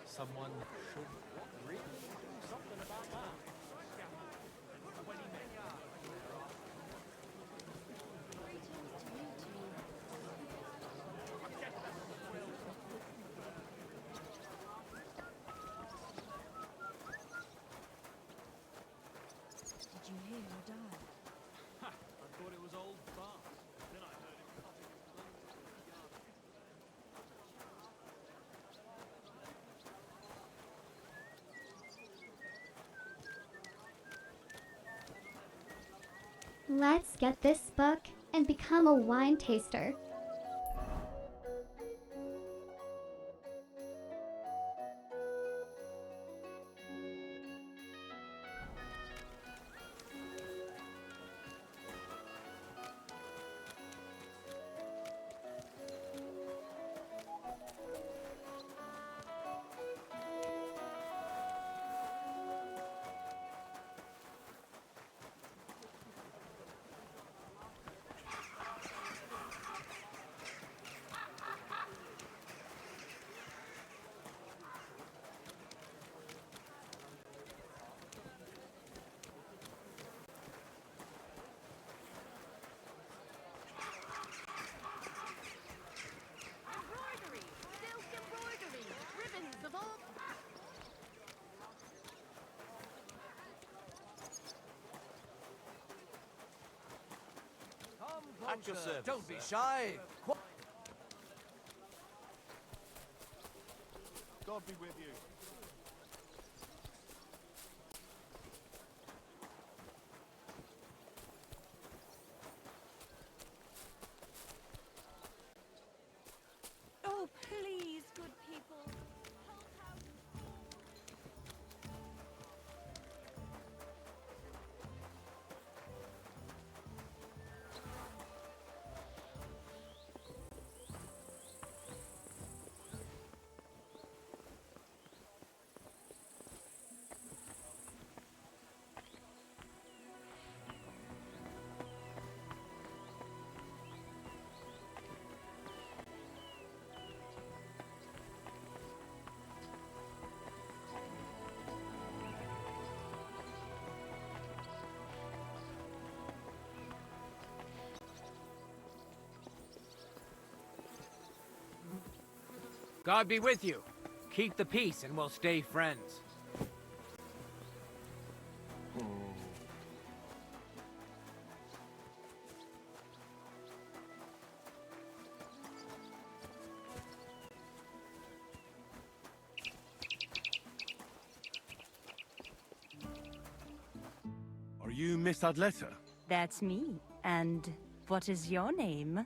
Someone should really do something about that. Did you hear her die? I thought it was old Bart. Then I heard him coughing Let's get this book and become a wine taster. At your service, Don't be sir. shy. God be with you. Oh, please, good people. Help out. God be with you. Keep the peace and we'll stay friends. Are you Miss Adletta? That's me. And what is your name?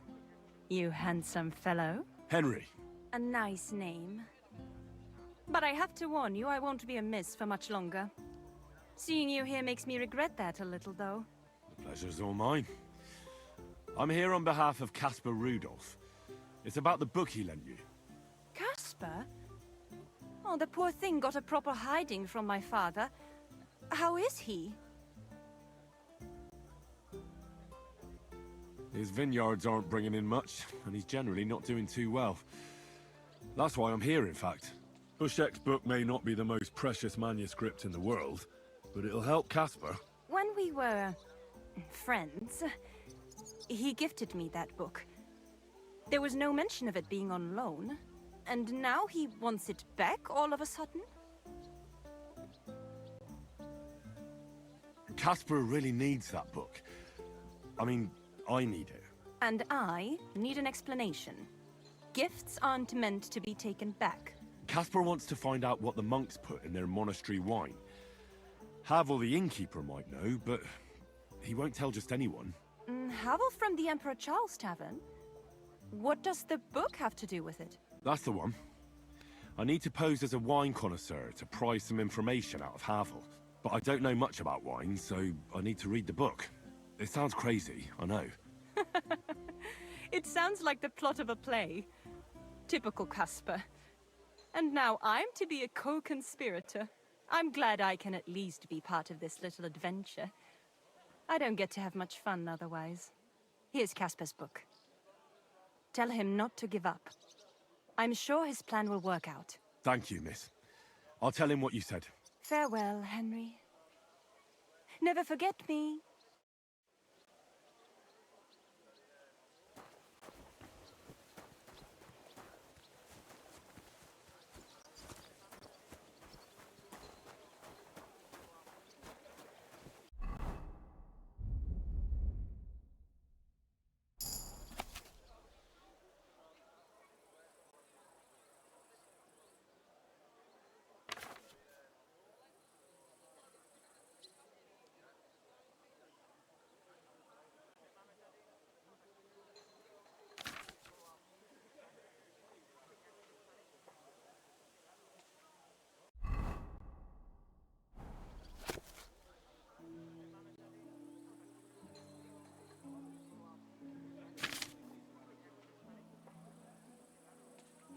You handsome fellow? Henry. A nice name. But I have to warn you, I won't be a miss for much longer. Seeing you here makes me regret that a little, though. The pleasure's all mine. I'm here on behalf of Caspar Rudolph. It's about the book he lent you. Caspar? Oh, the poor thing got a proper hiding from my father. How is he? His vineyards aren't bringing in much, and he's generally not doing too well. That's why I'm here, in fact. Bushek's book may not be the most precious manuscript in the world, but it'll help Caspar. When we were friends, he gifted me that book. There was no mention of it being on loan, and now he wants it back all of a sudden? Caspar really needs that book. I mean, I need it. And I need an explanation. Gifts aren't meant to be taken back. Caspar wants to find out what the monks put in their monastery wine. Havel the innkeeper might know, but he won't tell just anyone. Havel from the Emperor Charles Tavern? What does the book have to do with it? That's the one. I need to pose as a wine connoisseur to pry some information out of Havel. But I don't know much about wine, so I need to read the book. It sounds crazy, I know. It sounds like the plot of a play. Typical Caspar. And now I'm to be a co-conspirator. I'm glad I can at least be part of this little adventure. I don't get to have much fun otherwise. Here's Caspar's book. Tell him not to give up. I'm sure his plan will work out. Thank you, miss. I'll tell him what you said. Farewell, Henry. Never forget me.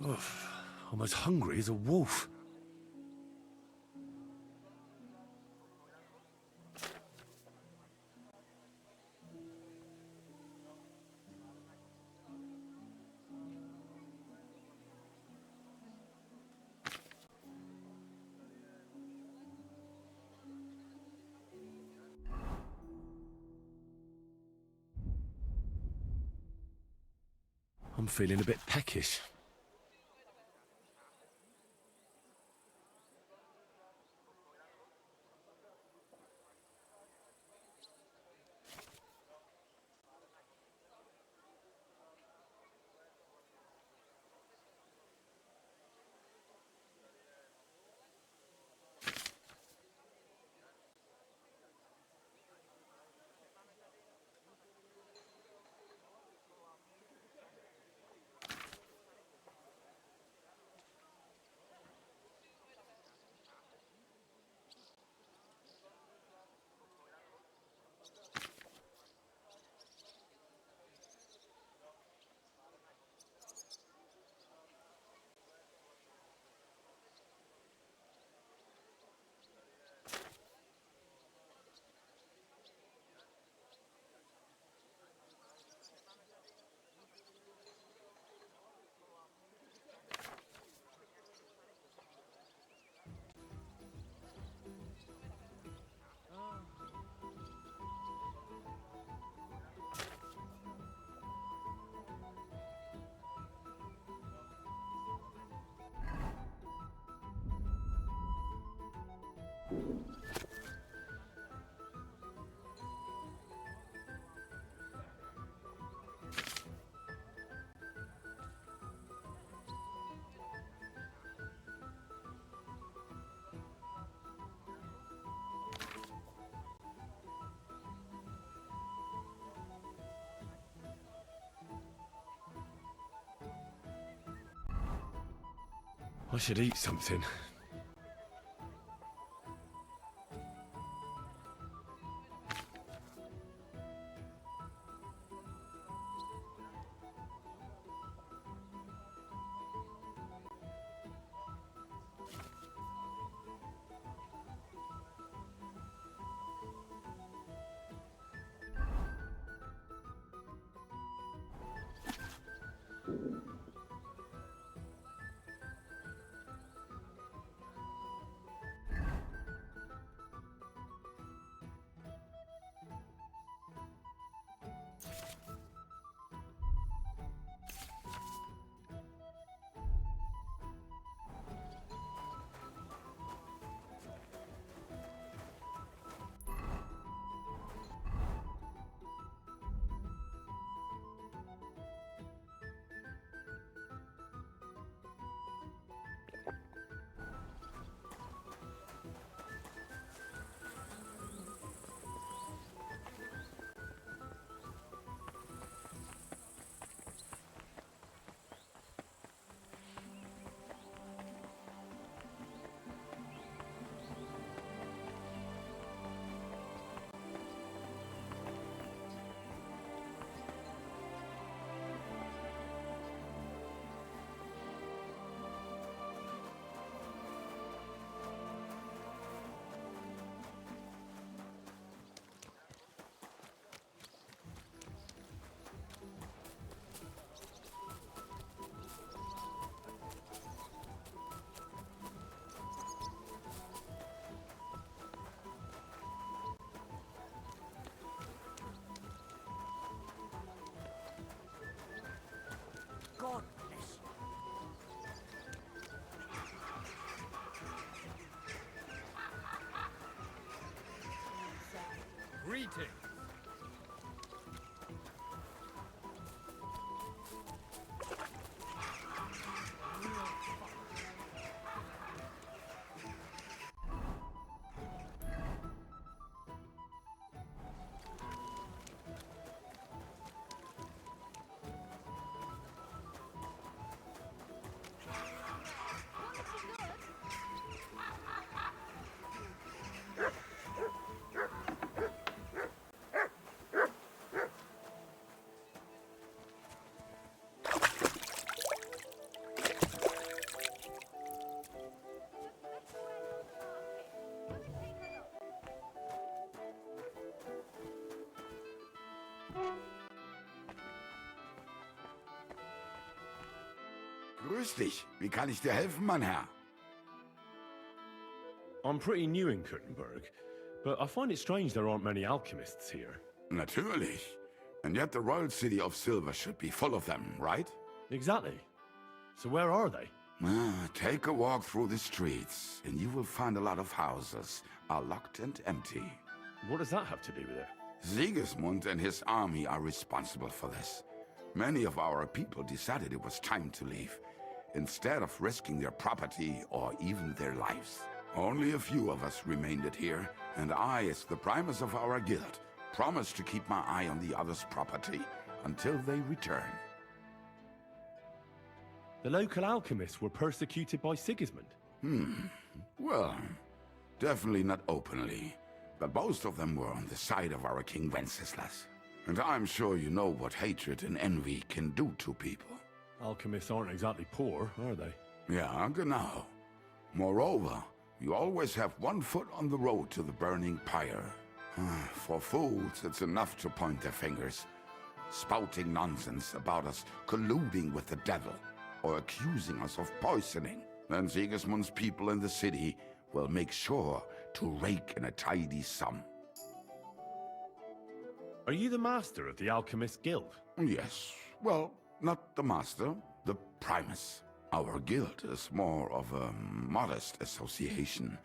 Oof, I'm as hungry as a wolf. I'm feeling a bit peckish. I should eat something. God bless you. Greetings. Grüß dich. Wie kann ich dir helfen, mein Herr? I'm pretty new in Kuttenberg, but I find it strange there aren't many alchemists here. Natürlich. And yet the royal city of Silver should be full of them, right? Exactly. So where are they? Take a walk through the streets, and you will find a lot of houses are locked and empty. What does that have to do with it? Sigismund and his army are responsible for this. Many of our people decided it was time to leave, instead of risking their property or even their lives. Only a few of us remained here, and I, as the primus of our guild, promised to keep my eye on the others' property until they return. The local alchemists were persecuted by Sigismund. Well, definitely not openly, but most of them were on the side of our King Wenceslas. And I'm sure you know what hatred and envy can do to people. Alchemists aren't exactly poor, are they? Yeah, genau. Moreover, you always have one foot on the road to the burning pyre. For fools, it's enough to point their fingers, spouting nonsense about us colluding with the devil, or accusing us of poisoning. Then Sigismund's people in the city will make sure to rake in a tidy sum. Are you the master of the Alchemist Guild? Yes. Well, not the master, the primus. Our guild is more of a modest association,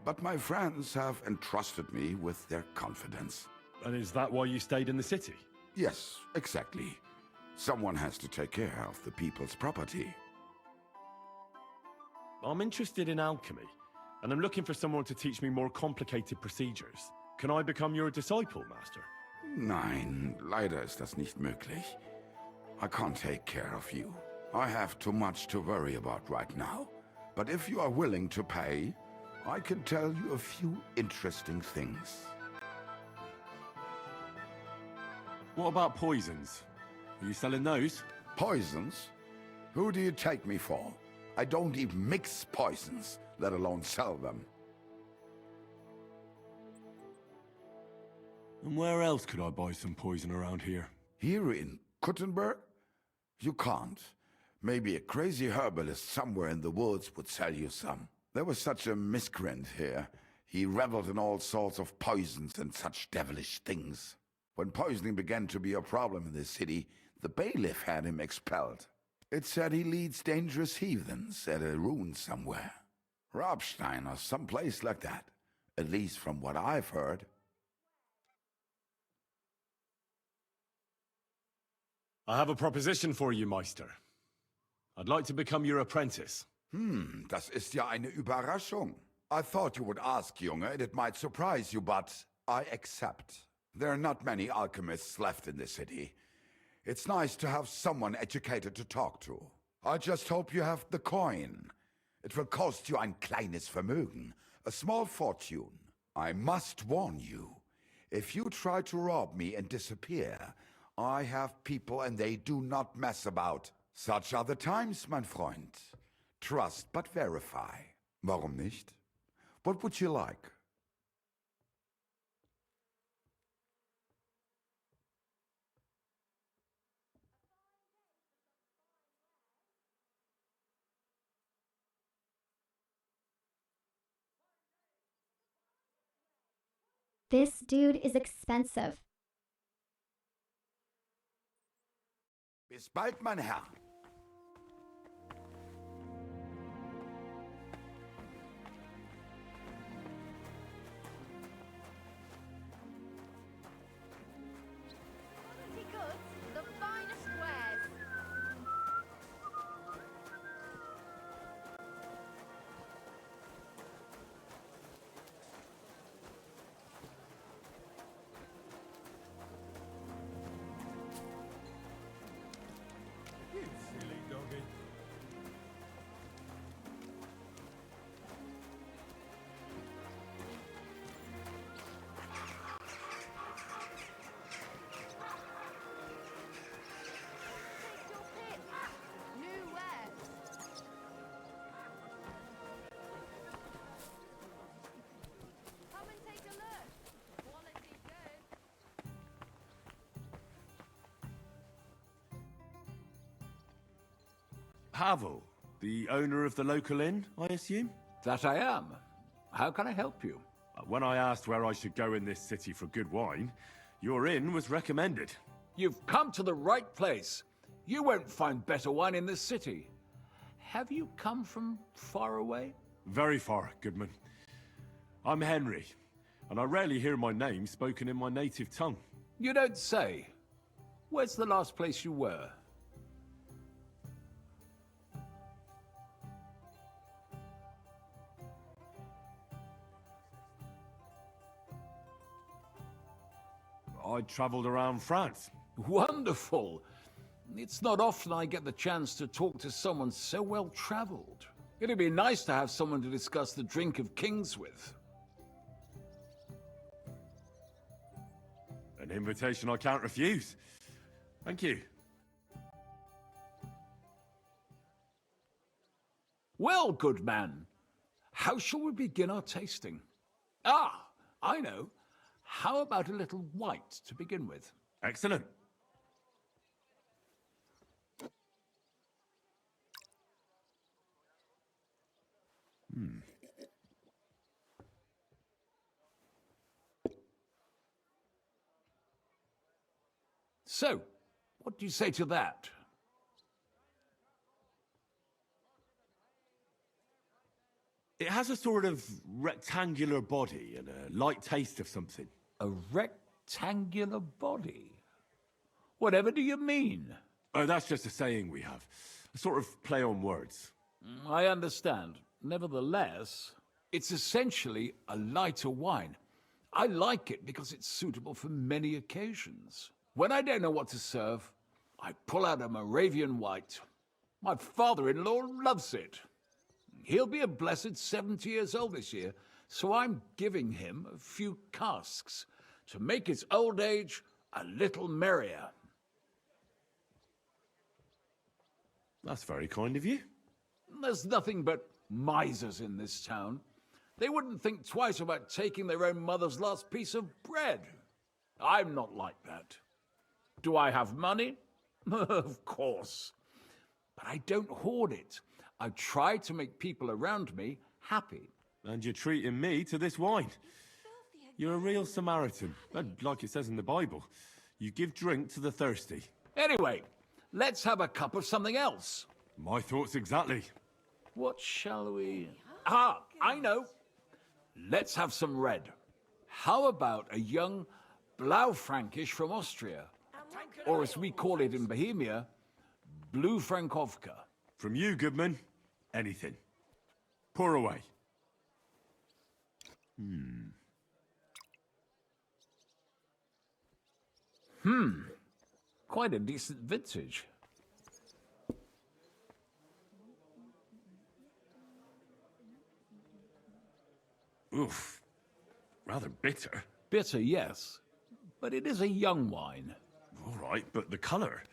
but my friends have entrusted me with their confidence. And is that why you stayed in the city? Yes, exactly. Someone has to take care of the people's property. I'm interested in alchemy, and I'm looking for someone to teach me more complicated procedures. Can I become your disciple, Master? Nein, leider ist das nicht möglich. I can't take care of you. I have too much to worry about right now. But if you are willing to pay, I can tell you a few interesting things. What about poisons? Are you selling those? Poisons? Who do you take me for? I don't even mix poisons, let alone sell them. And where else could I buy some poison around here? Here in Kuttenberg? You can't. Maybe a crazy herbalist somewhere in the woods would sell you some. There was such a miscreant here. He reveled in all sorts of poisons and such devilish things. When poisoning began to be a problem in the city, the bailiff had him expelled. It said he leads dangerous heathens at a ruin somewhere. Rabstein or someplace like that. At least from what I've heard. I have a proposition for you, Meister. I'd like to become your apprentice. Das ist ja eine Überraschung. I thought you would ask, Junge, and it might surprise you, but I accept. There are not many alchemists left in the city. It's nice to have someone educated to talk to. I just hope you have the coin. It will cost you ein kleines Vermögen, a small fortune. I must warn you, if you try to rob me and disappear, I have people and they do not mess about. Such are the times, mein Freund. Trust but verify. Warum nicht? What would you like? This dude is expensive. Bis bald, mein Herr. Quality goods, the finest wares. You silly doggy. Take your pick. New wares. Come and take a look. Quality good. Pavel, the owner of the local inn, I assume? That I am. How can I help you? When I asked where I should go in this city for good wine, your inn was recommended. You've come to the right place. You won't find better wine in this city. Have you come from far away? Very far, Goodman. I'm Henry, and I rarely hear my name spoken in my native tongue. You don't say. Where's the last place you were? I travelled around France. Wonderful. It's not often I get the chance to talk to someone so well-traveled. It'd be nice to have someone to discuss the drink of kings with. An invitation I can't refuse. Thank you. Well, good man, how shall we begin our tasting? Ah, I know. How about a little white to begin with? Excellent. So, what do you say to that? It has a sort of rectangular body and a light taste of something. A rectangular body? Whatever do you mean? Oh, that's just a saying we have. A sort of play on words. I understand. Nevertheless, it's essentially a lighter wine. I like it because it's suitable for many occasions. When I don't know what to serve, I pull out a Moravian white. My father-in-law loves it. He'll be a blessed 70 years old this year, so I'm giving him a few casks to make his old age a little merrier. That's very kind of you. There's nothing but misers in this town. They wouldn't think twice about taking their own mother's last piece of bread. I'm not like that. Do I have money? Of course. But I don't hoard it. I try to make people around me happy. And you're treating me to this wine. You're a real Samaritan. And like it says in the Bible, you give drink to the thirsty. Anyway, let's have a cup of something else. My thoughts exactly. What shall we... Ah, I know. Let's have some red. How about a young Blaufränkisch from Austria? Or as we call it in Bohemia, Blue Frankovka. From you, Goodman, anything. Pour away. Quite a decent vintage. Oof. Rather bitter. Bitter, yes. But it is a young wine. All right, but the colour.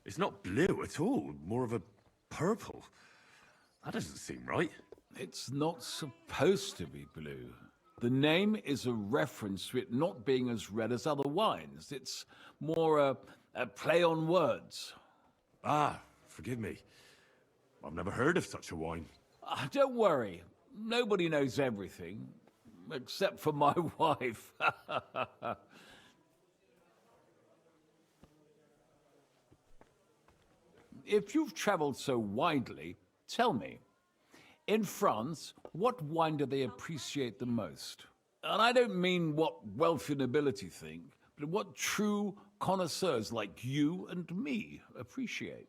It's not blue at all. More of a purple. That doesn't seem right. It's not supposed to be blue. The name is a reference to it not being as red as other wines. It's more a play on words. Ah, forgive me. I've never heard of such a wine. Don't worry. Nobody knows everything. Except for my wife. If you've traveled so widely, tell me, in France, what wine do they appreciate the most? And I don't mean what wealthy nobility think, but what true connoisseurs like you and me appreciate.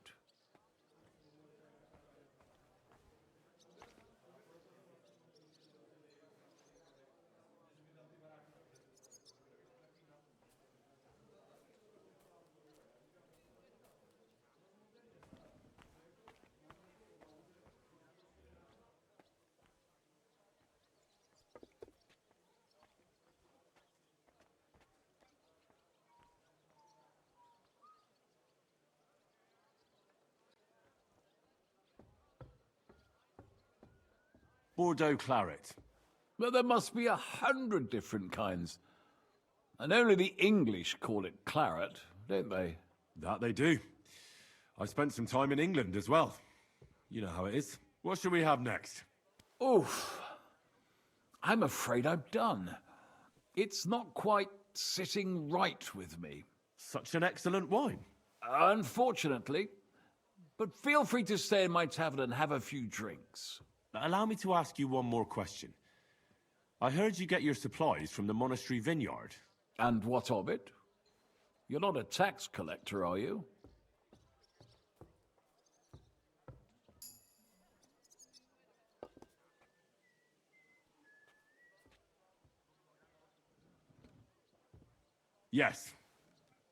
Bordeaux claret. Well, there must be 100 different kinds. And only the English call it claret, don't they? That they do. I spent some time in England as well. You know how it is. What should we have next? Oof. I'm afraid I'm done. It's not quite sitting right with me. Such an excellent wine. Unfortunately. But feel free to stay in my tavern and have a few drinks. Allow me to ask you one more question. I heard you get your supplies from the monastery vineyard. And what of it? You're not a tax collector, are you? Yes,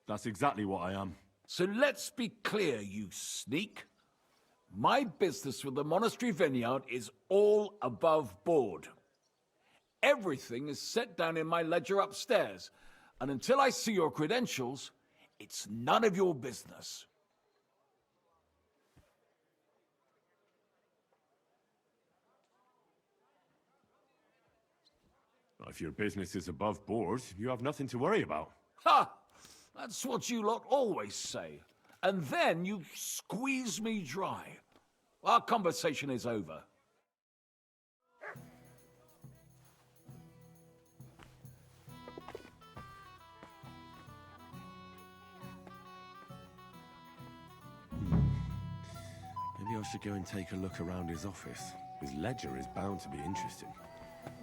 that's exactly what I am. So let's be clear, you sneak. My business with the monastery vineyard is all above board. Everything is set down in my ledger upstairs, and until I see your credentials, it's none of your business. If your business is above board, you have nothing to worry about. Ha! That's what you lot always say. And then you squeeze me dry. Our conversation is over. Maybe I should go and take a look around his office. His ledger is bound to be interesting.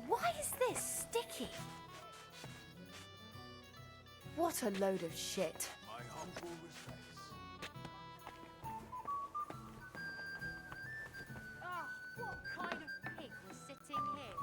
Why is this sticky? What a load of shit. My humble respects. Ah, what kind of pig was sitting here?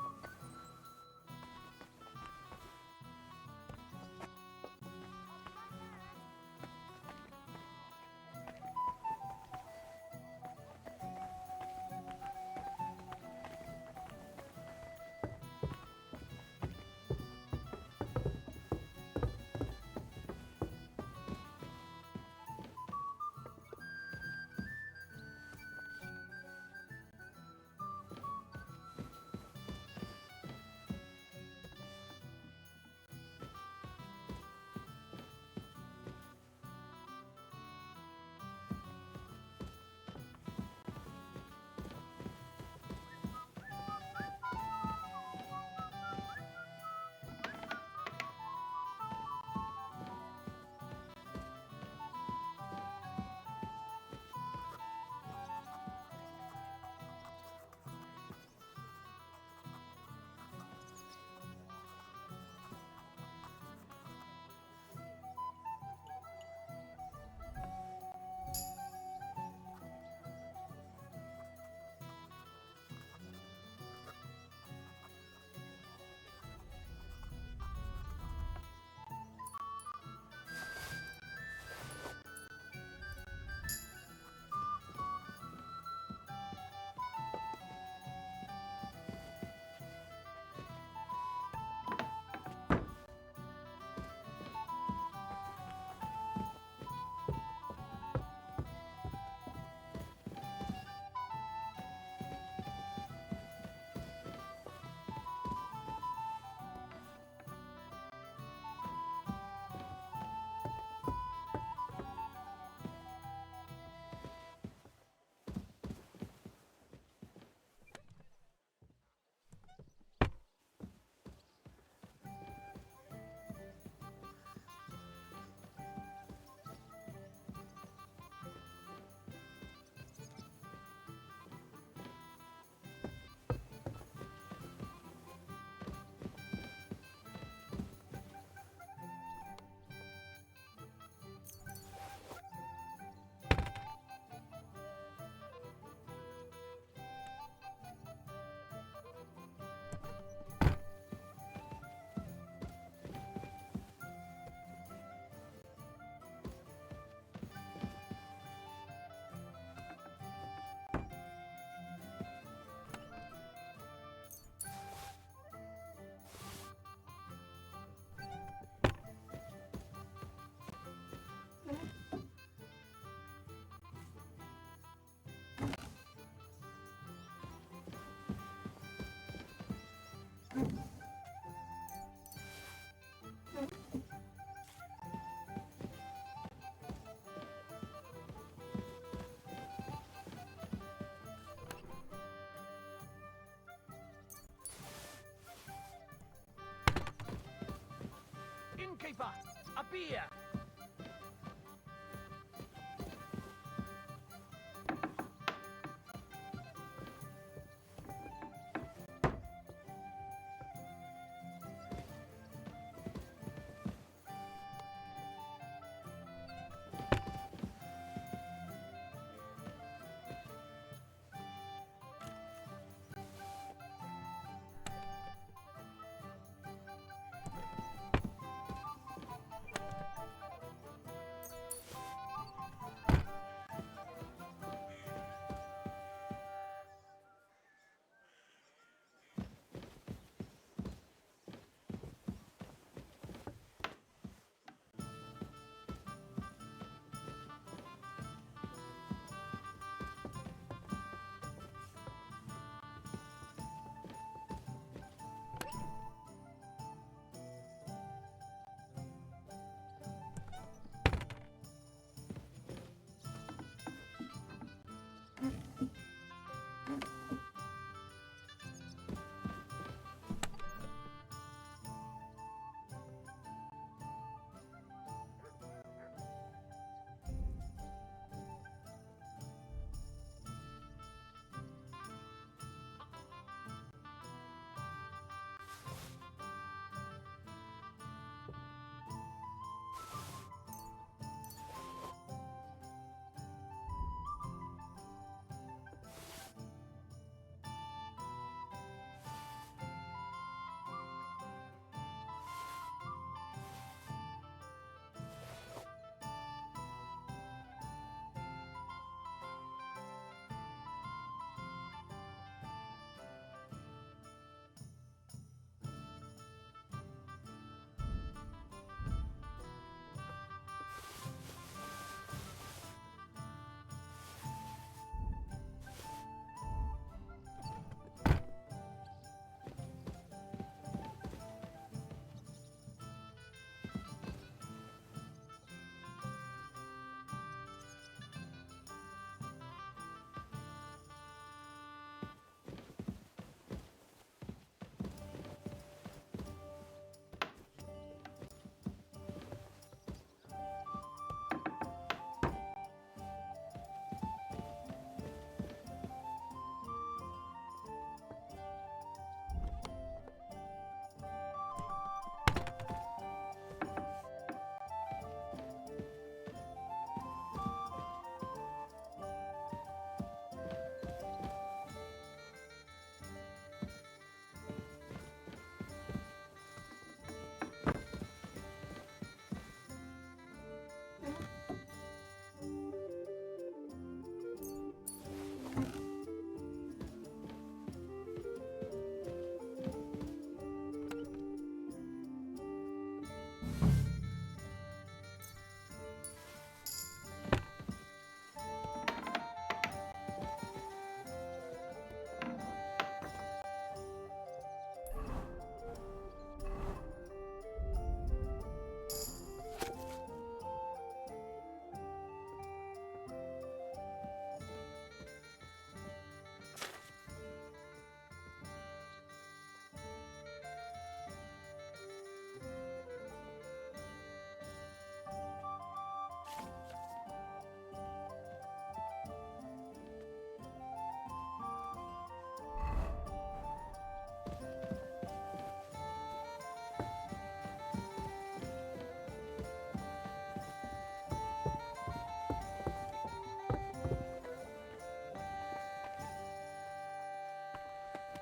Innkeeper, a beer!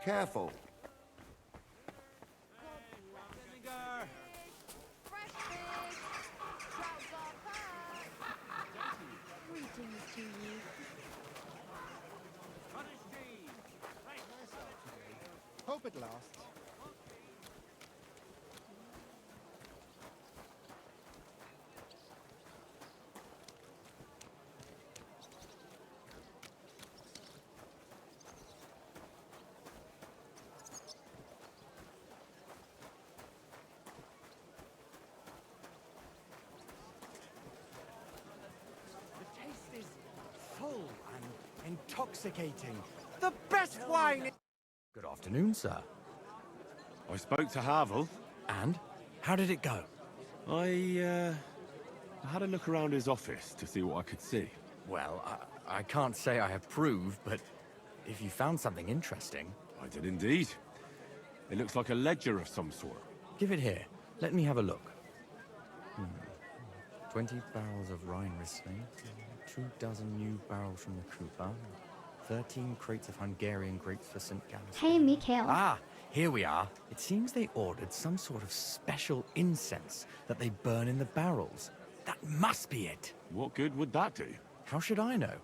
Careful. Greetings to you. Hope it lasts. The taste is full and intoxicating. The best wine! Good afternoon, sir. I spoke to Havel. And? How did it go? I had a look around his office to see what I could see. Well, I can't say I approve, but if you found something interesting... I did indeed. It looks like a ledger of some sort. Give it here. Let me have a look. 20 barrels of Rhine Riesling, 24 new barrels from the Cooper, 13 crates of Hungarian grapes for St. Gallen's. Hey, Mikhail. Ah, here we are. It seems they ordered some sort of special incense that they burn in the barrels. That must be it. What good would that do? How should I know?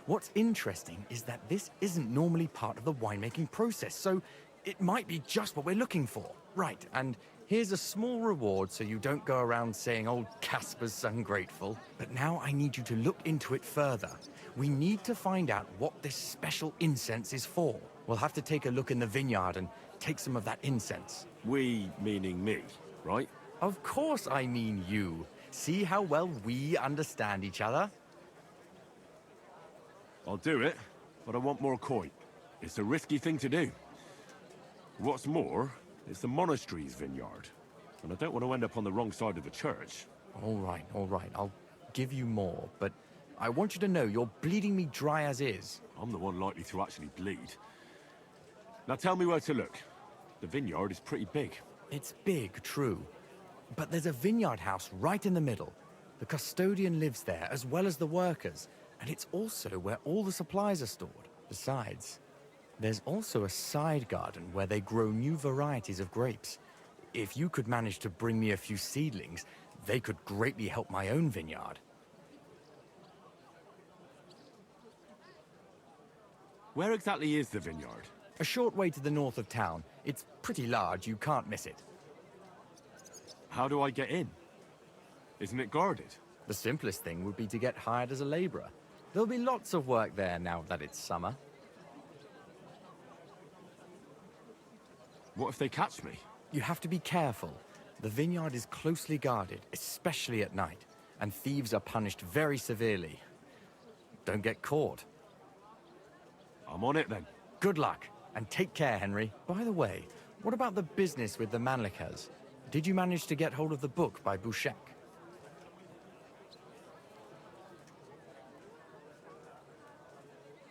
What's interesting is that this isn't normally part of the winemaking process, so it might be just what we're looking for. Right, and here's a small reward so you don't go around saying old Casper's ungrateful. But now I need you to look into it further. We need to find out what this special incense is for. We'll have to take a look in the vineyard and take some of that incense. We, meaning me, right? Of course I mean you. See how well we understand each other? I'll do it, but I want more coin. It's a risky thing to do. What's more, it's the monastery's vineyard, and I don't want to end up on the wrong side of the church. All right. I'll give you more, but I want you to know you're bleeding me dry as is. I'm the one likely to actually bleed. Now tell me where to look. The vineyard is pretty big. It's big, true. But there's a vineyard house right in the middle. The custodian lives there, as well as the workers. And it's also where all the supplies are stored. Besides, there's also a side garden where they grow new varieties of grapes. If you could manage to bring me a few seedlings, they could greatly help my own vineyard. Where exactly is the vineyard? A short way to the north of town. It's pretty large, you can't miss it. How do I get in? Isn't it guarded? The simplest thing would be to get hired as a laborer. There'll be lots of work there now that it's summer. What if they catch me? You have to be careful. The vineyard is closely guarded, especially at night, and thieves are punished very severely. Don't get caught. I'm on it then. Good luck, and take care, Henry. By the way, what about the business with the Manlikas? Did you manage to get hold of the book by Bouchek?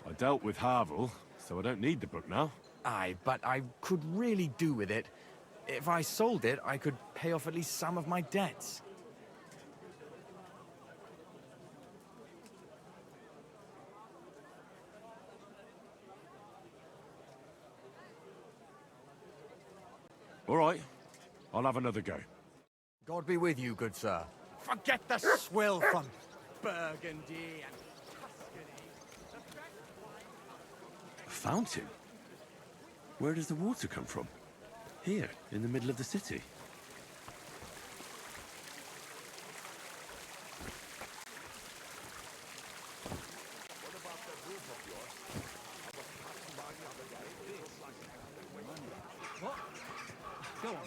I dealt with Havel, so I don't need the book now. Aye, but I could really do with it. If I sold it, I could pay off at least some of my debts. All right, I'll have another go. God be with you, good sir. Forget the swill from Burgundy and A fountain? Where does the water come from? Here, in the middle of the city.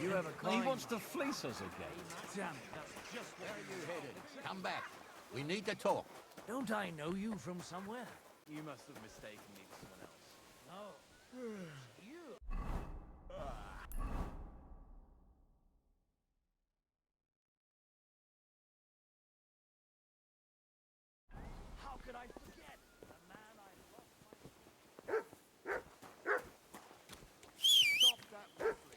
You have a kind... He wants to fleece us again. Damn it, that's just where are you headed? Come back. We need to talk. Don't I know you from somewhere? You must have mistaken me for someone else. No. You. How could I forget? The man I love. Stop that whistling.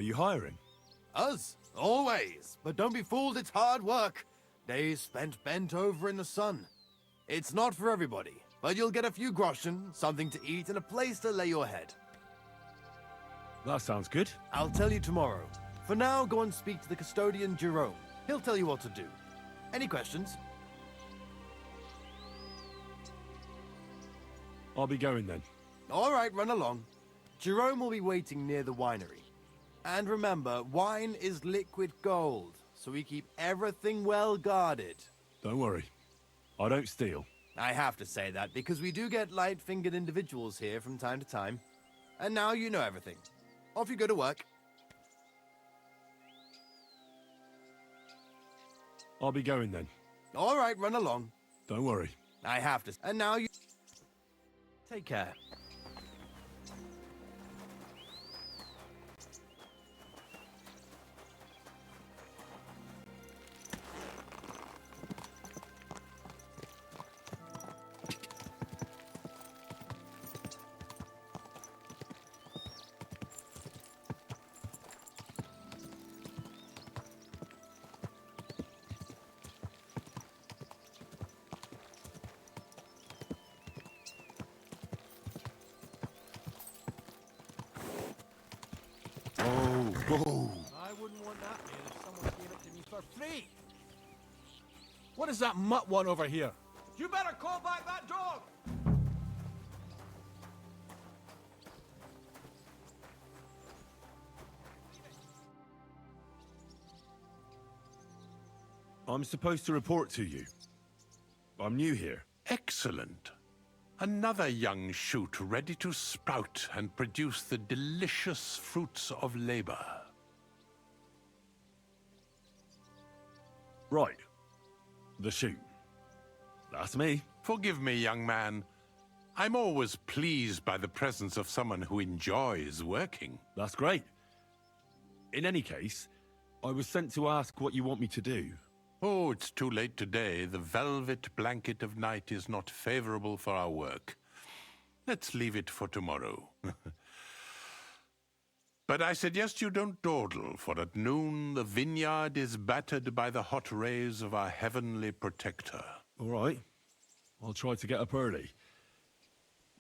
you hiring? Us? Always. But don't be fooled, it's hard work. Days spent bent over in the sun. It's not for everybody, but you'll get a few groschen, something to eat, and a place to lay your head. That sounds good. I'll tell you tomorrow. For now, go and speak to the custodian, Jerome. He'll tell you what to do. Any questions? I'll be going then. All right, run along. Jerome will be waiting near the winery. And remember, wine is liquid gold, so we keep everything well guarded. Don't worry. I don't steal. I have to say that because we do get light-fingered individuals here from time to time. And now you know everything. Off you go to work. I'll be going then. All right, run along. Don't worry. I have to. And now you... Take care. I wouldn't want that, man, if someone gave it to me for free. What is that mutt one over here? You better call back that dog! I'm supposed to report to you. I'm new here. Excellent. Another young shoot ready to sprout and produce the delicious fruits of labor. Right. The shoot. That's me. Forgive me, young man. I'm always pleased by the presence of someone who enjoys working. That's great. In any case, I was sent to ask what you want me to do. Oh, it's too late today. The velvet blanket of night is not favorable for our work. Let's leave it for tomorrow. But I suggest you don't dawdle, for at noon the vineyard is battered by the hot rays of our heavenly protector. All right. I'll try to get up early.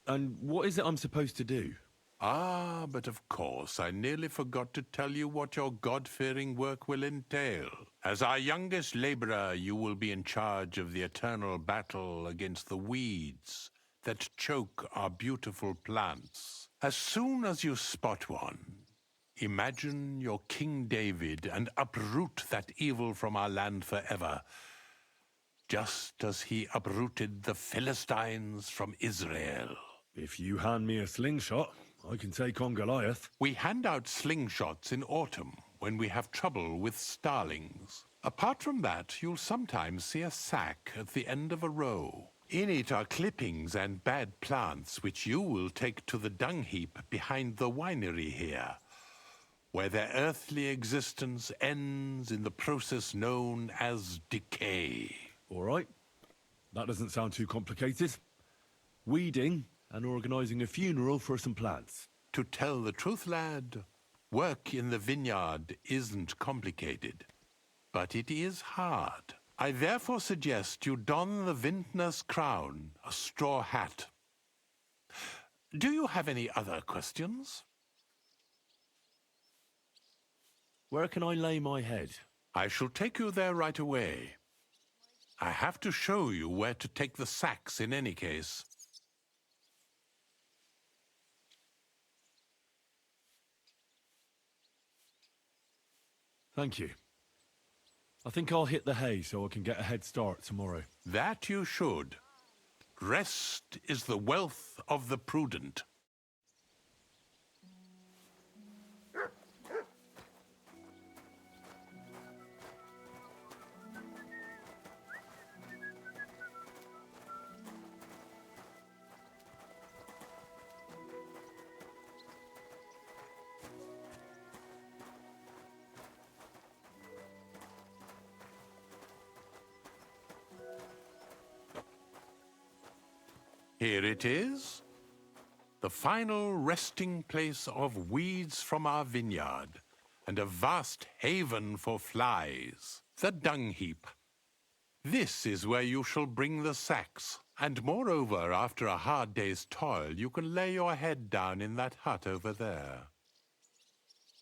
And what is it I'm supposed to do? Ah, but of course, I nearly forgot to tell you what your God-fearing work will entail. As our youngest laborer, you will be in charge of the eternal battle against the weeds that choke our beautiful plants. As soon as you spot one, imagine you're King David and uproot that evil from our land forever, just as he uprooted the Philistines from Israel. If you hand me a slingshot, I can take on Goliath. We hand out slingshots in autumn when we have trouble with starlings. Apart from that, you'll sometimes see a sack at the end of a row. In it are clippings and bad plants which you will take to the dung heap behind the winery here, where their earthly existence ends in the process known as decay. All right. That doesn't sound too complicated. Weeding and organising a funeral for some plants. To tell the truth, lad, work in the vineyard isn't complicated, but it is hard. I therefore suggest you don the vintner's crown, a straw hat. Do you have any other questions? Where can I lay my head? I shall take you there right away. I have to show you where to take the sacks in any case. Thank you. I think I'll hit the hay so I can get a head start tomorrow. That you should. Rest is the wealth of the prudent. Here it is, the final resting place of weeds from our vineyard, and a vast haven for flies, the dung heap. This is where you shall bring the sacks, and moreover, after a hard day's toil, you can lay your head down in that hut over there.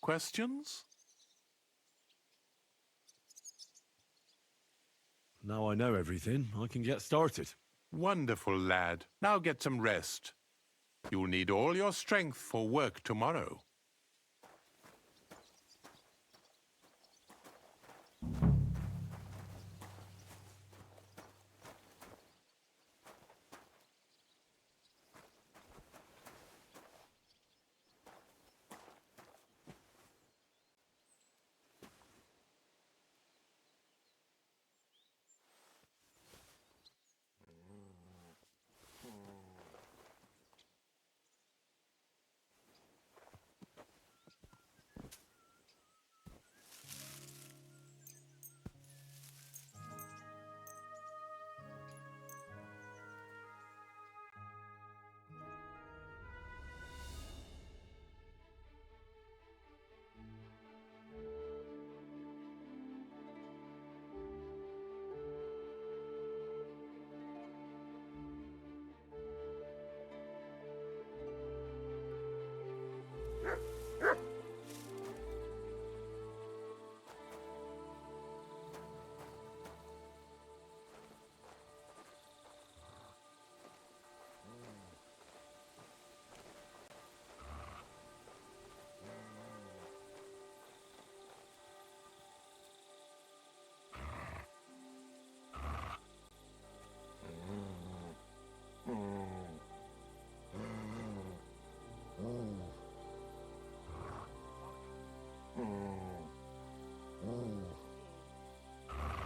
Questions? Now I know everything, I can get started. Wonderful, lad. Now get some rest. You'll need all your strength for work tomorrow.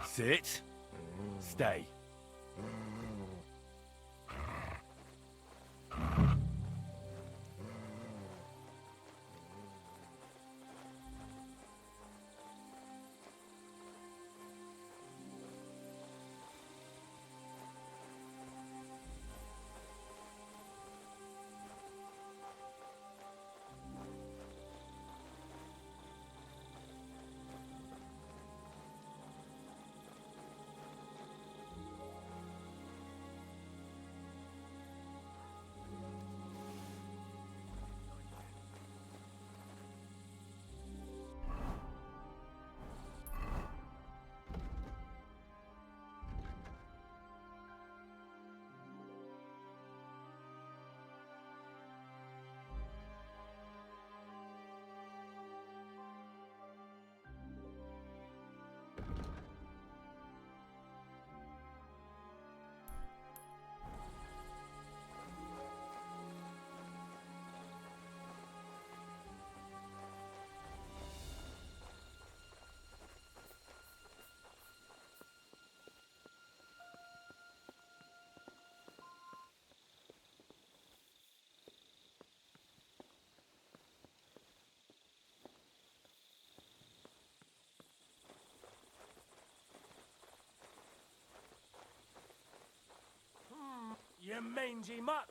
Sit. Stay. You mangy mutt!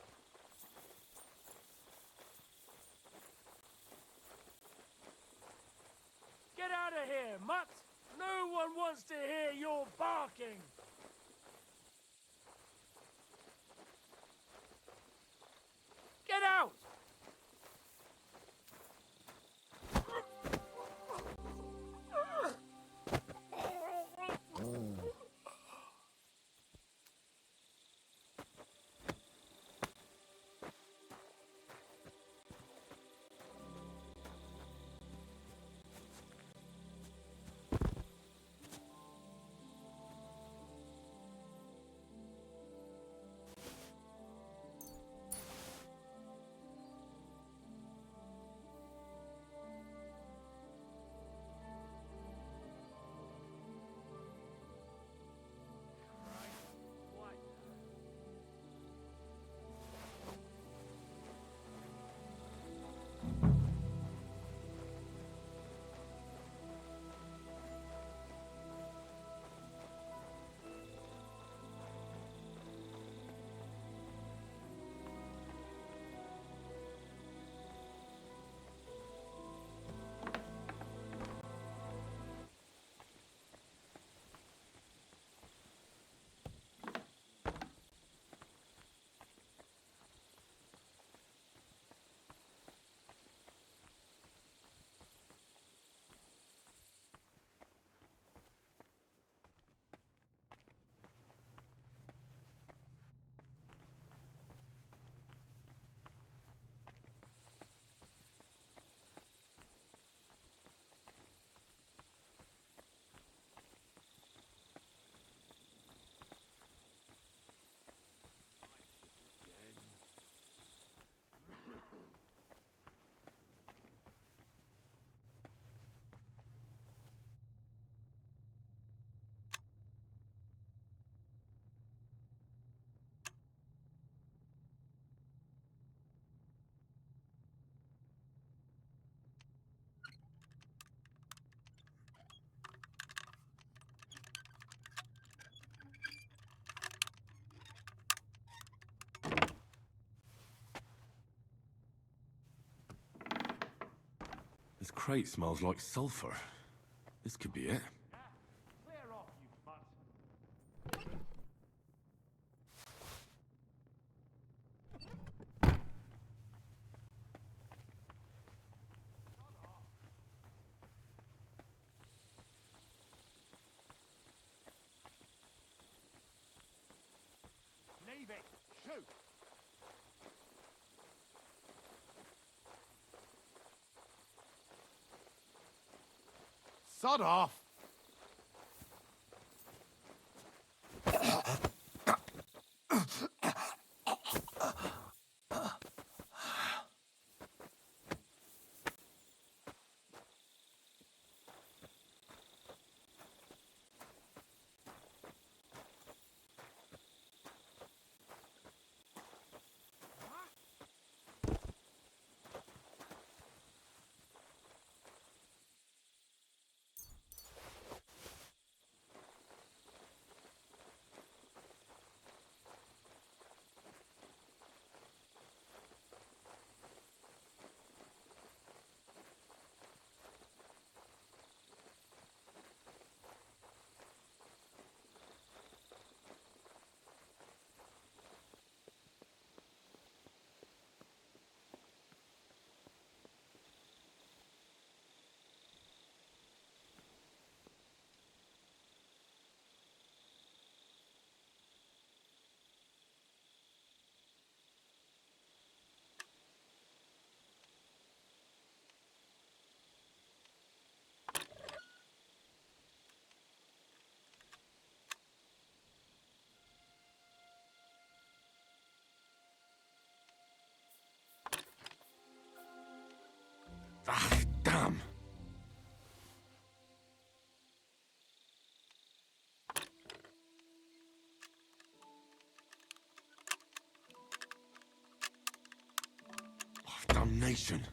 Get out of here, mutt! No one wants to hear your barking! Get out! crate smells like sulfur. This could be it. Leave it! Shoot! Sod off! Ah, damn! Oh, damnation!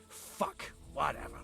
Fuck, whatever.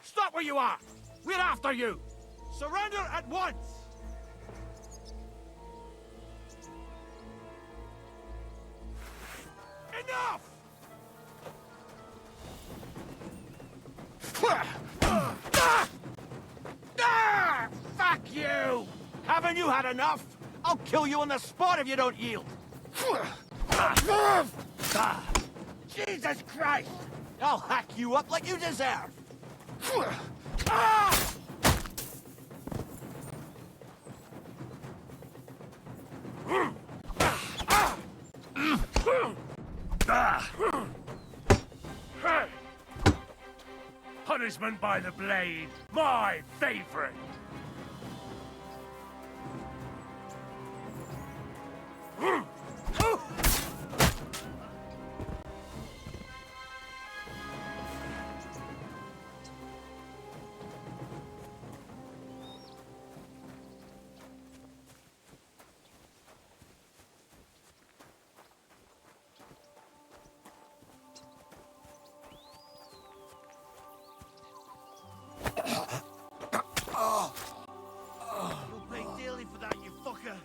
Stop where you are! We're after you! Surrender at once! Enough! Fuck you! Haven't you had enough? I'll kill you on the spot if you don't yield! Jesus Christ! I'll hack you up like you deserve! Punishment by the blade, my favorite. You'll pay dearly for that, you fucker!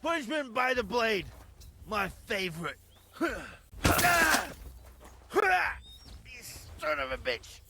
Punishment by the blade, my favorite. You son of a bitch!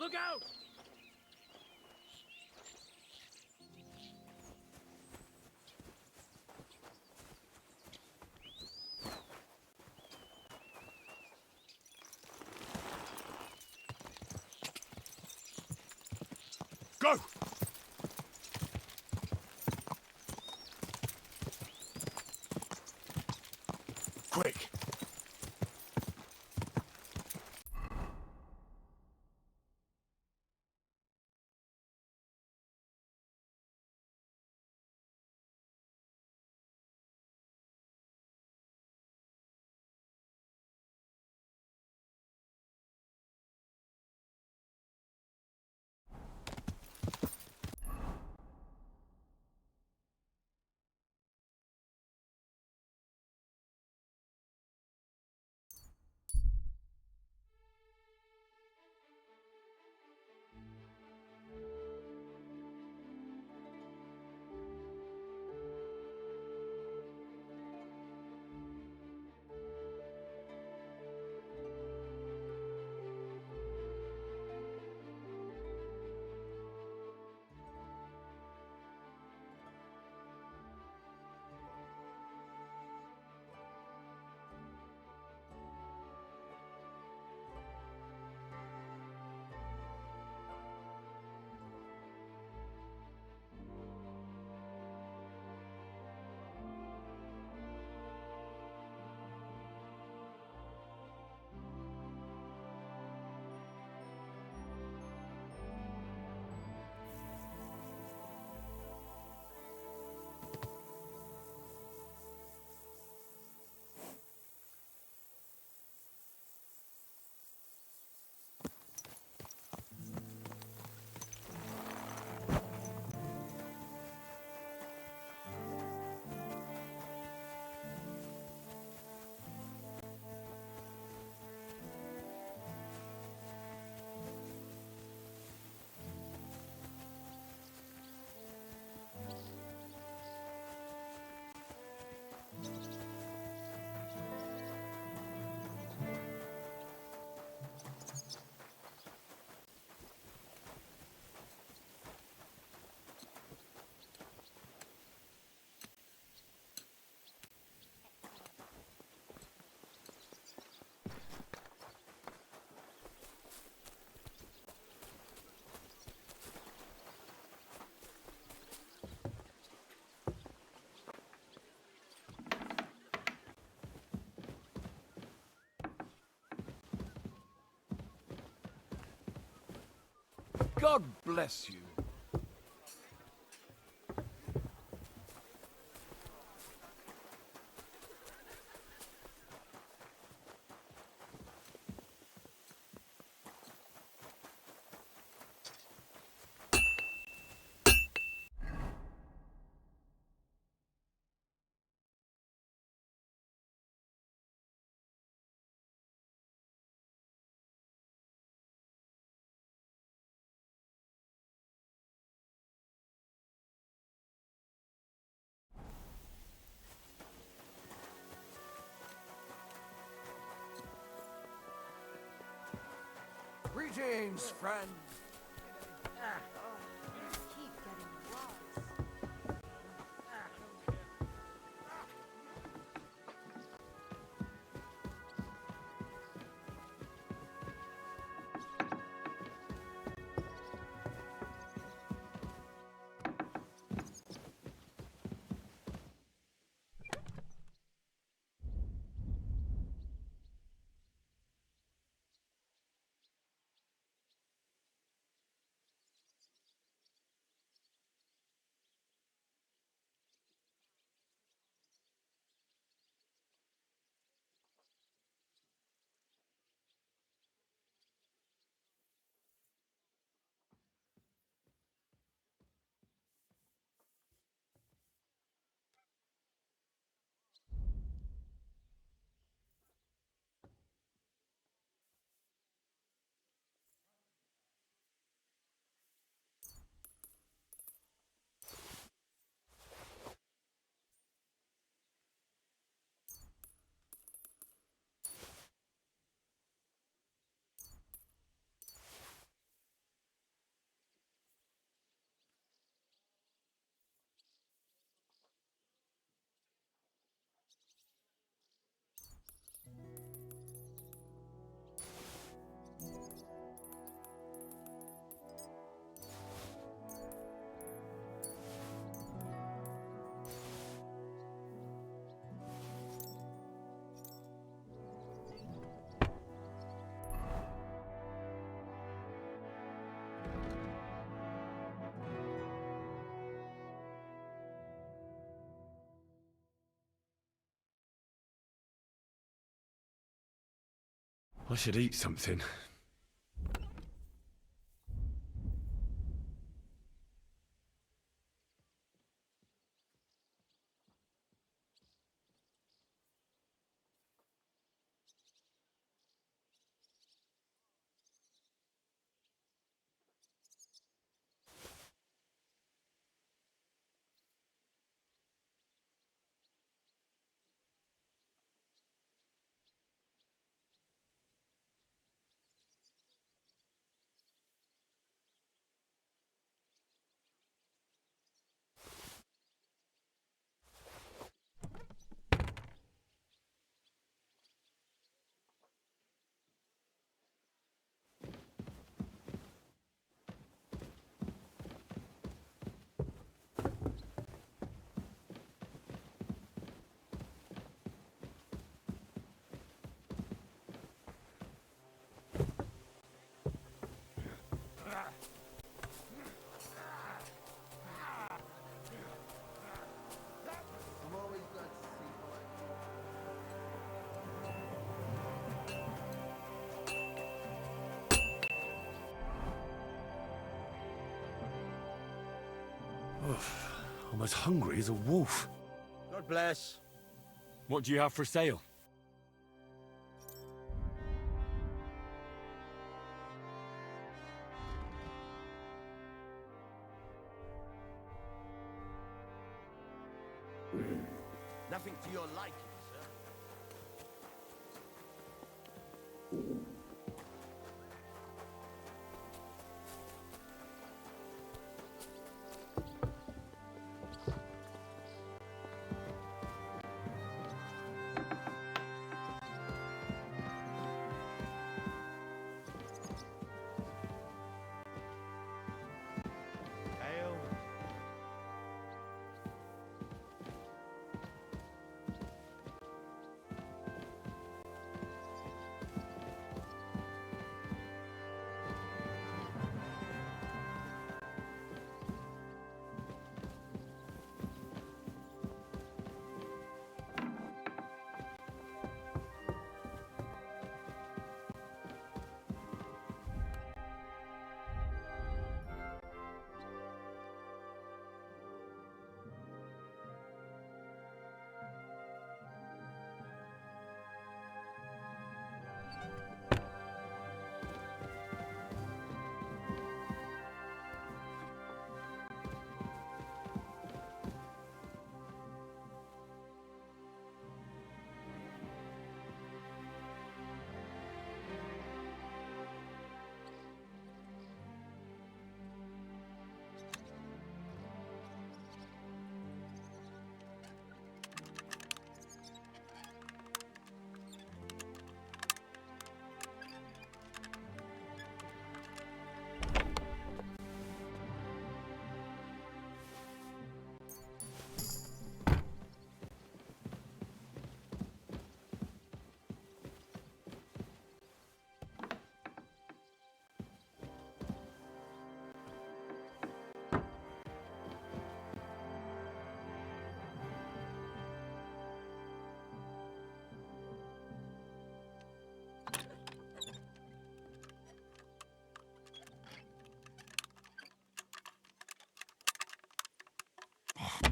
Look out! Go! Quick! God bless you. Greetings, friend. I should eat something. I'm as hungry as a wolf. God bless. What do you have for sale? Nothing to your liking, sir.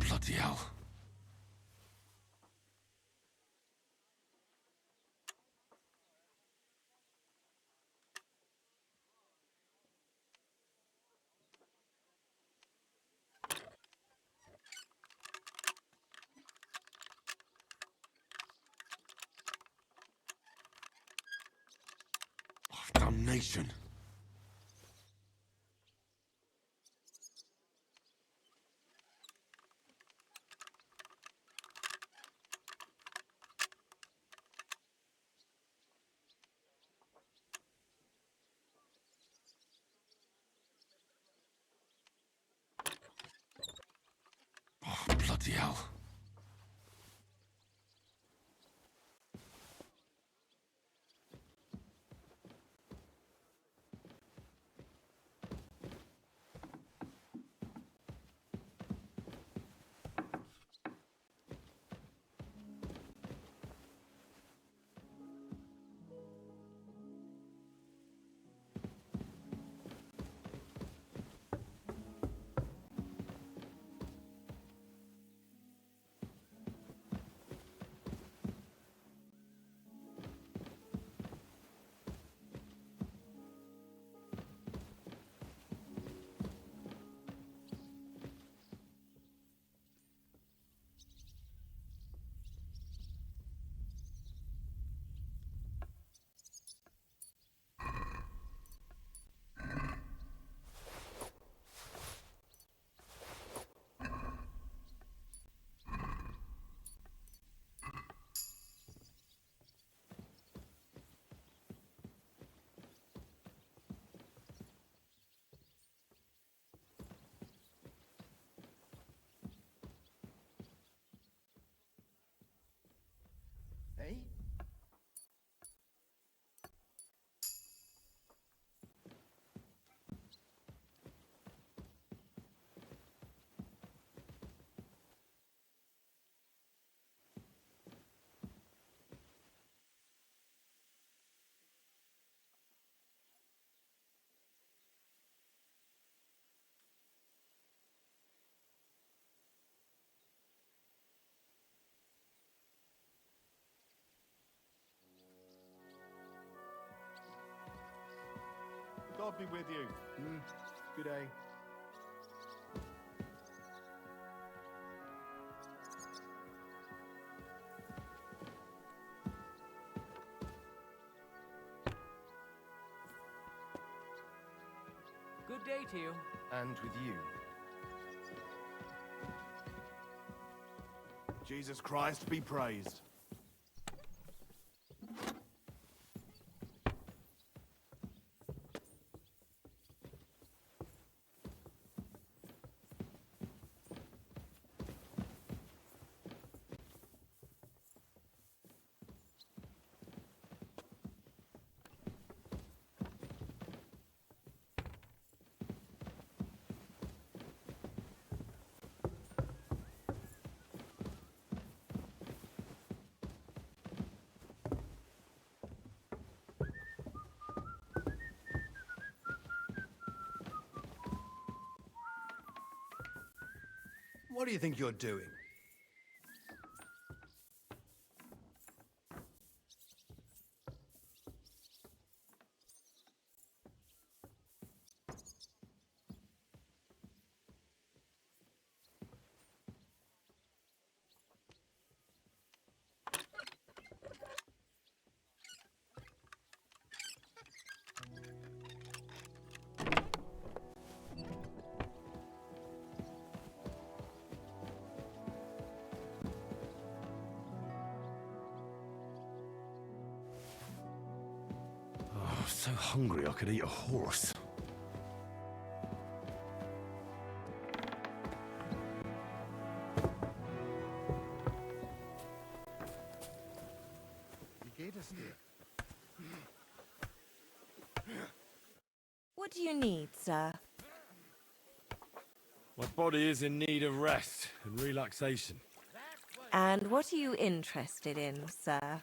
Bloody hell. Damnation. Bloody hell. God be with you. Good day. Good day to you. And with you. Jesus Christ be praised. What do you think you're doing? I'm so hungry I could eat a horse. What do you need, sir? My body is in need of rest and relaxation. And what are you interested in, sir?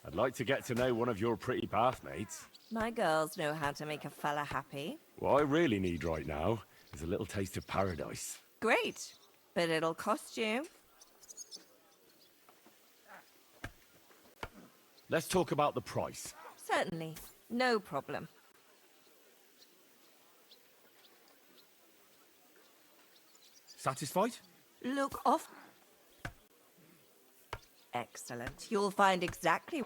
I'd like to get to know one of your pretty bathmaids. My girls know how to make a fella happy. What I really need right now is a little taste of paradise. Great, but it'll cost you. Let's talk about the price. Certainly, no problem. Satisfied? Look off. Excellent. You'll find exactly...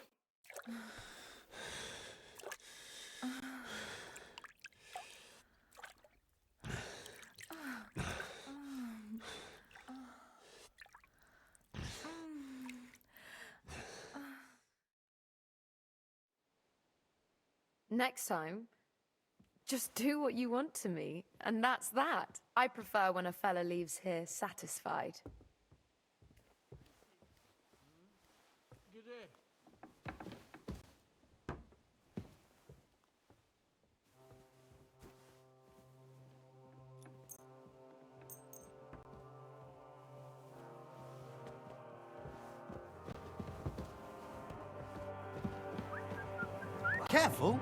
Next time, just do what you want to me, and that's that. I prefer when a fella leaves here satisfied. Good day. Careful!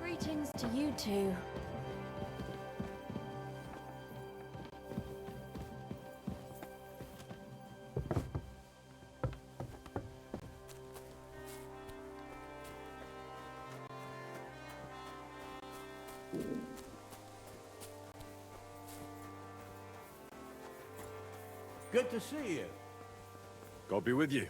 Greetings to you two. Good to see you. God be with you.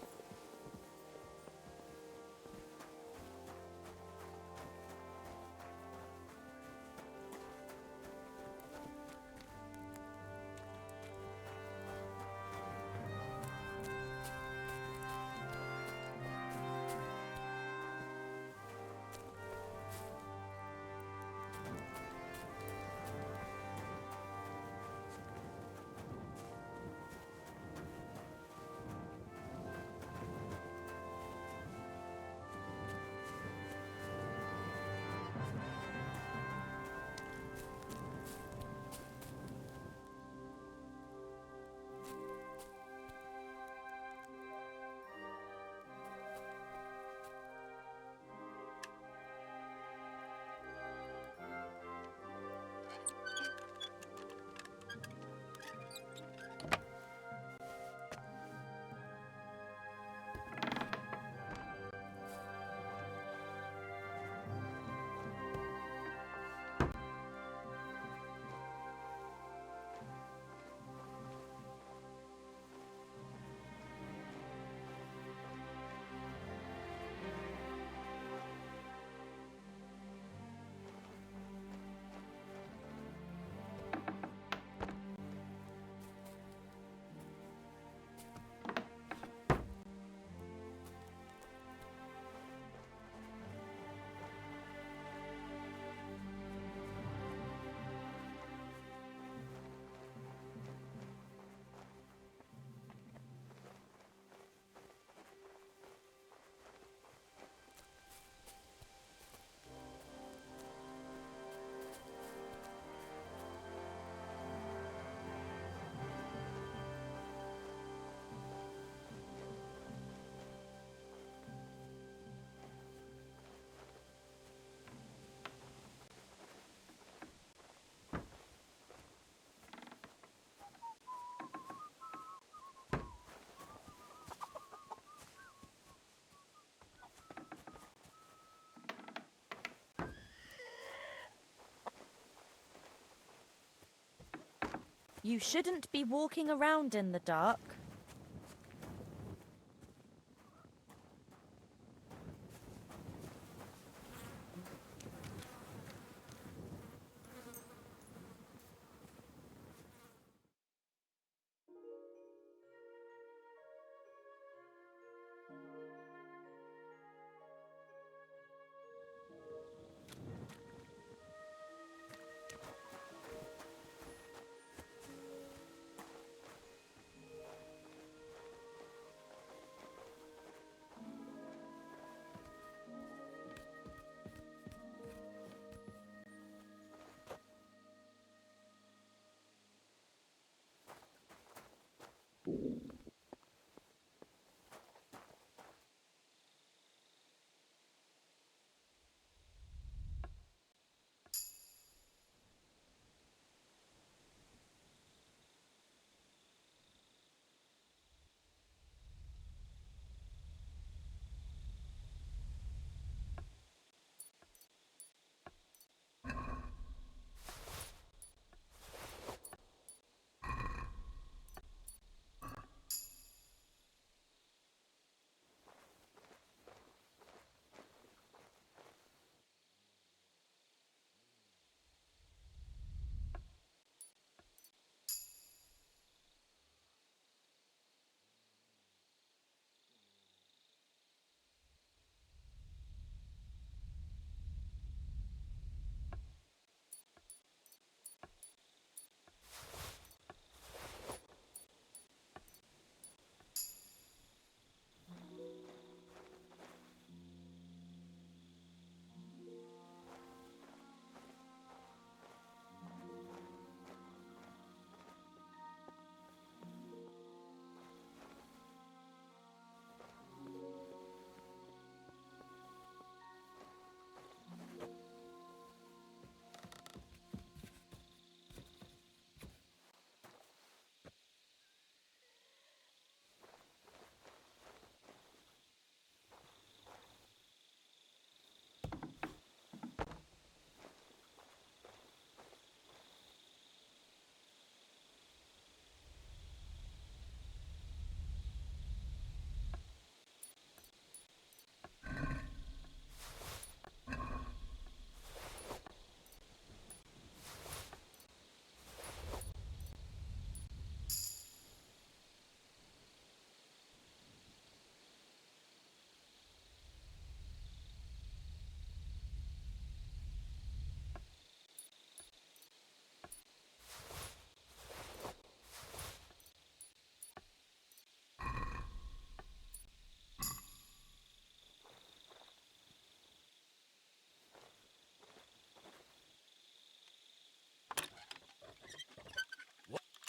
You shouldn't be walking around in the dark.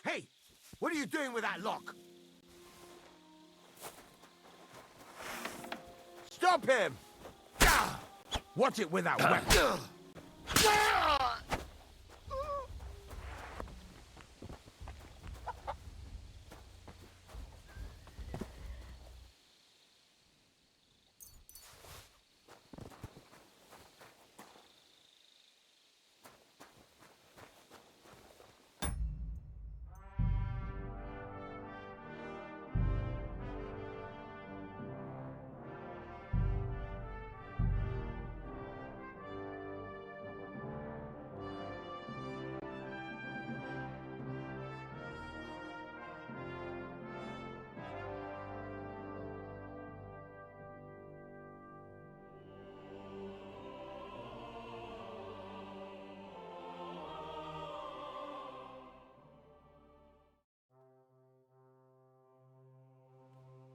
Hey! What are you doing with that lock? Stop him! Watch it with that weapon!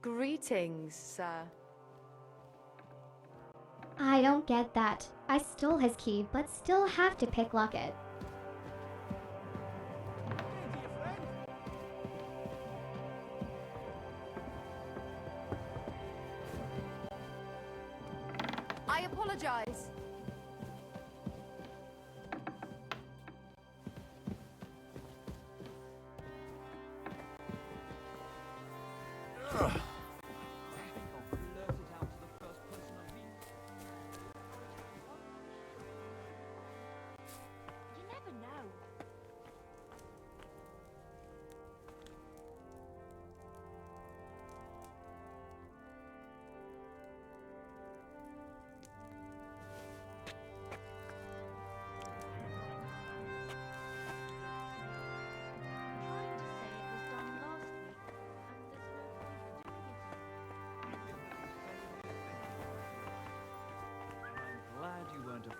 Greetings, sir. I don't get that. I stole his key, but still have to picklock it. I apologize.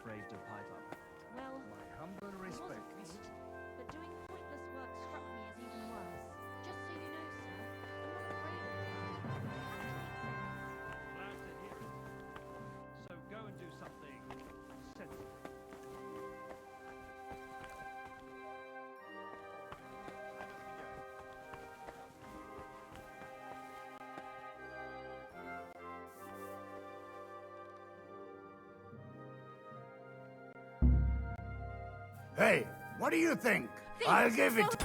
afraid to pipe up. Well, My humble I wasn't respects. rude, but doing pointless work struck me as even worse. Just so you know, sir, I'm not afraid of the dark. That makes sense. Glad to hear it. So go and do something sensible. Hey, what do you think? I'll give it.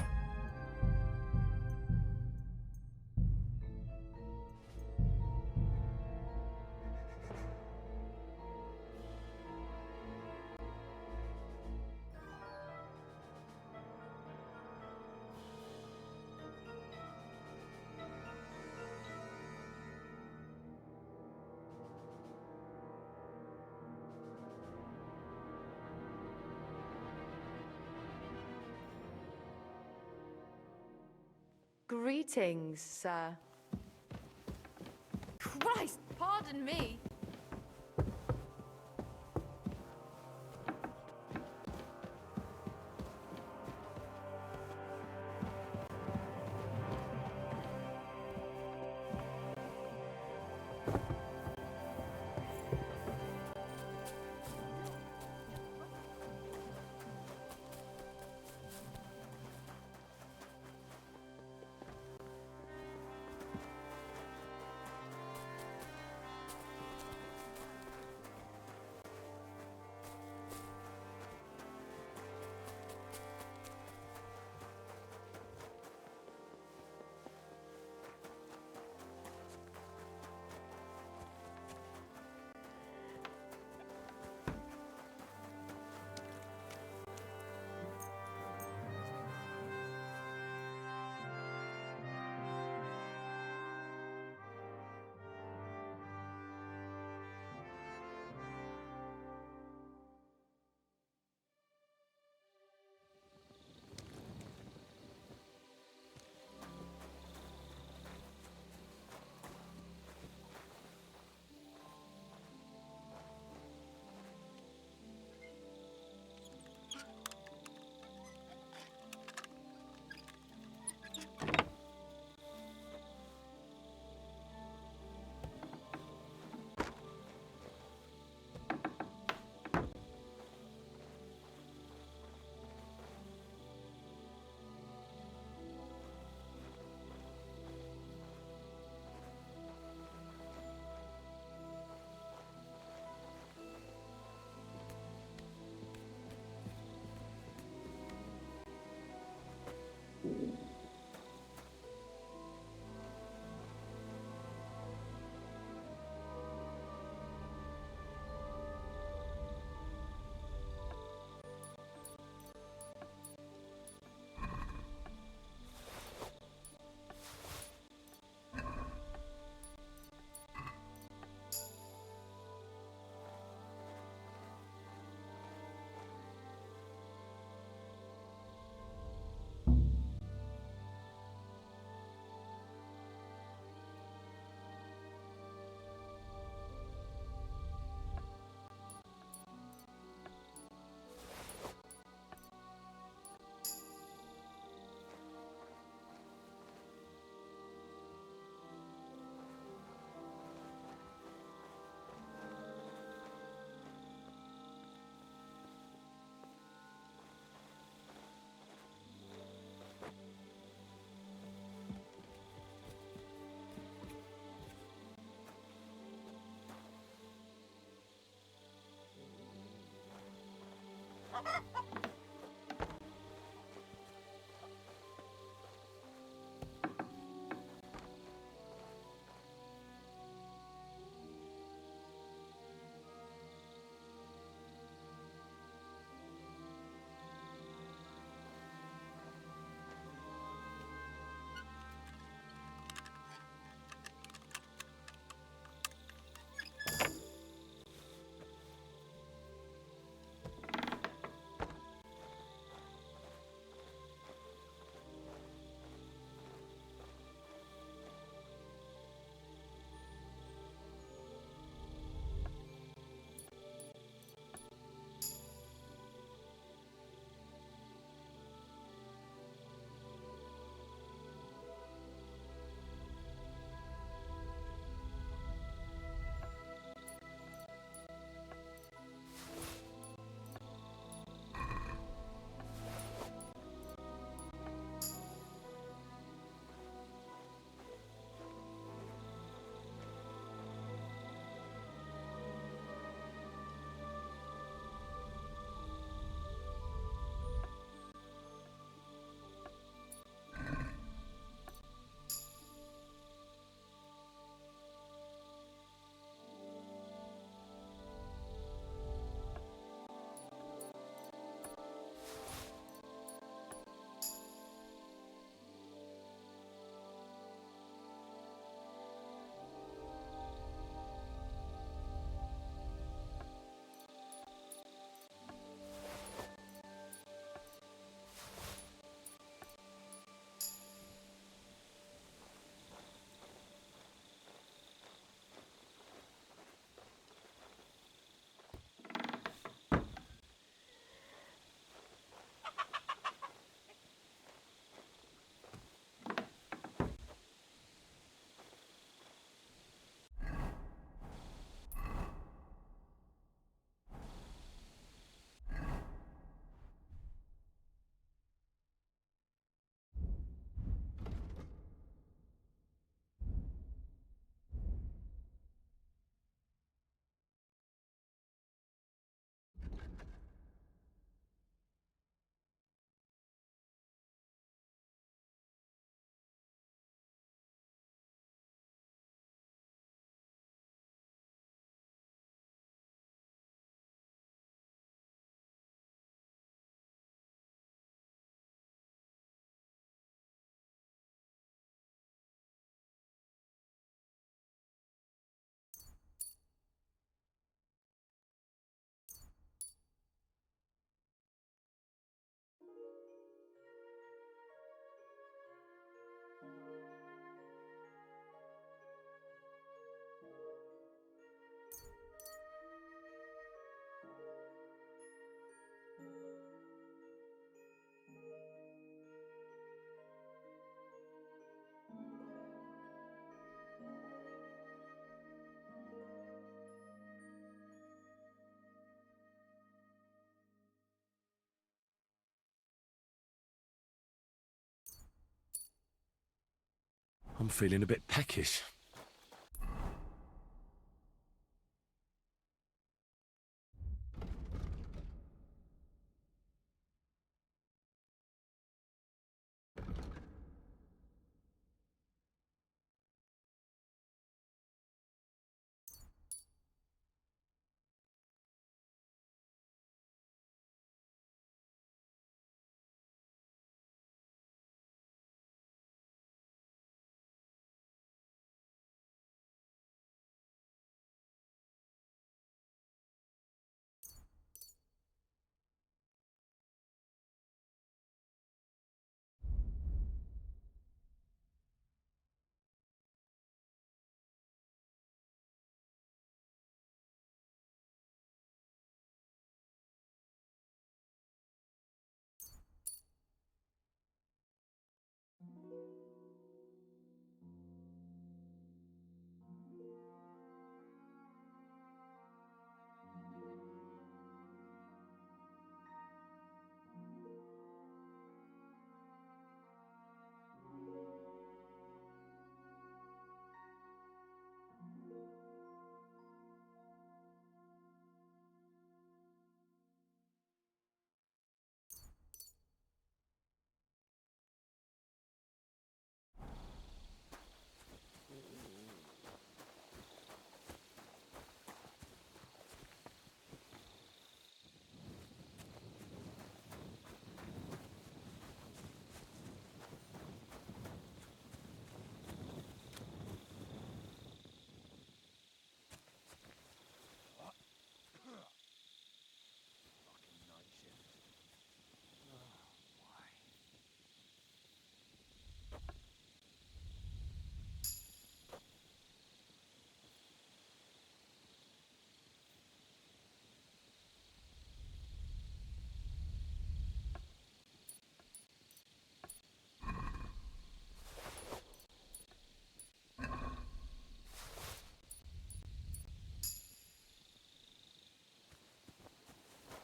Greetings, sir. Christ, pardon me. I'm feeling a bit peckish.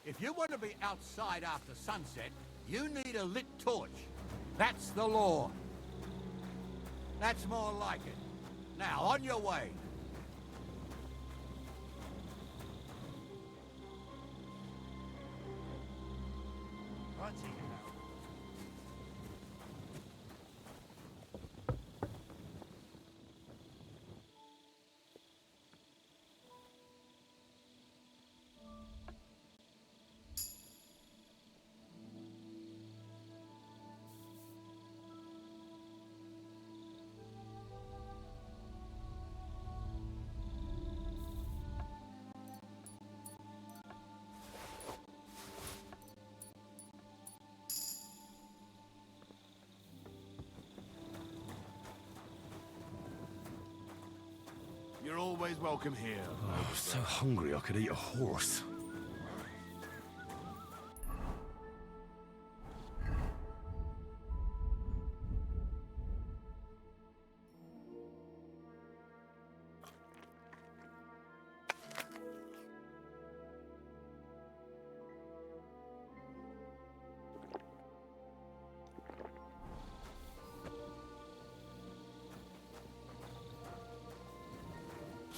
If you want to be outside after sunset, you need a lit torch. That's the law. That's more like it. Now, on your way. You're always welcome here. Oh, I'm so hungry I could eat a horse.